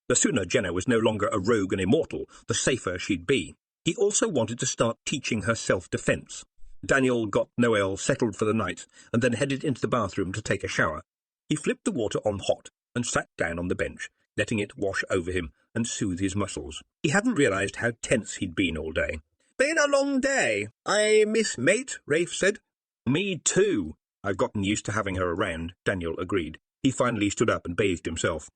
The sooner Jenna was no longer a rogue and immortal, the safer she'd be. He also wanted to start teaching her self-defense. Daniel got Noelle settled for the night and then headed into the bathroom to take a shower. He flipped the water on hot and sat down on the bench, letting it wash over him and soothe his muscles. He hadn't realized how tense he'd been all day. "Been a long day. I miss mate," Rafe said. "Me too." "I've gotten used to having her around," Daniel agreed. He finally stood up and bathed himself.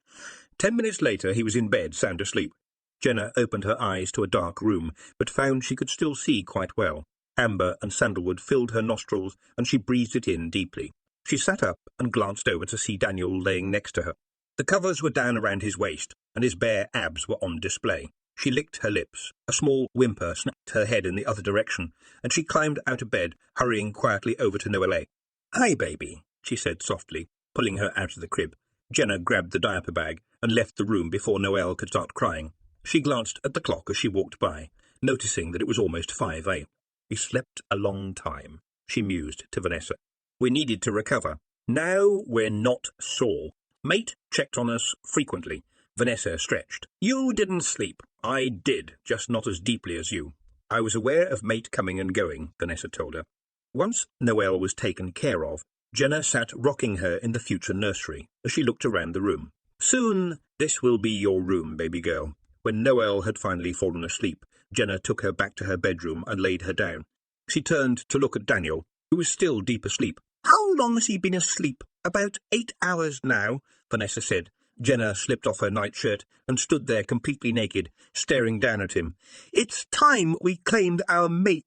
10 minutes later he was in bed, sound asleep. Jenna opened her eyes to a dark room, but found she could still see quite well. Amber and sandalwood filled her nostrils, and she breathed it in deeply. She sat up and glanced over to see Daniel laying next to her. The covers were down around his waist, and his bare abs were on display. She licked her lips. A small whimper snapped her head in the other direction, and she climbed out of bed, hurrying quietly over to Noelle. "Hi, baby," she said softly, pulling her out of the crib. Jenna grabbed the diaper bag and left the room before Noelle could start crying. She glanced at the clock as she walked by, noticing that it was almost 5 a.m. "We slept a long time," she mused to Vanessa. "We needed to recover. Now we're not sore. Mate checked on us frequently." Vanessa stretched. "You didn't sleep. I did, just not as deeply as you." "I was aware of Mate coming and going," Vanessa told her. Once Noelle was taken care of, Jenna sat rocking her in the future nursery as she looked around the room. "Soon this will be your room, baby girl." When Noelle had finally fallen asleep, Jenna took her back to her bedroom and laid her down. She turned to look at Daniel, who was still deep asleep. "How long has he been asleep?" "About 8 hours now," Vanessa said. Jenna slipped off her nightshirt and stood there completely naked, staring down at him. "It's time we claimed our mate,"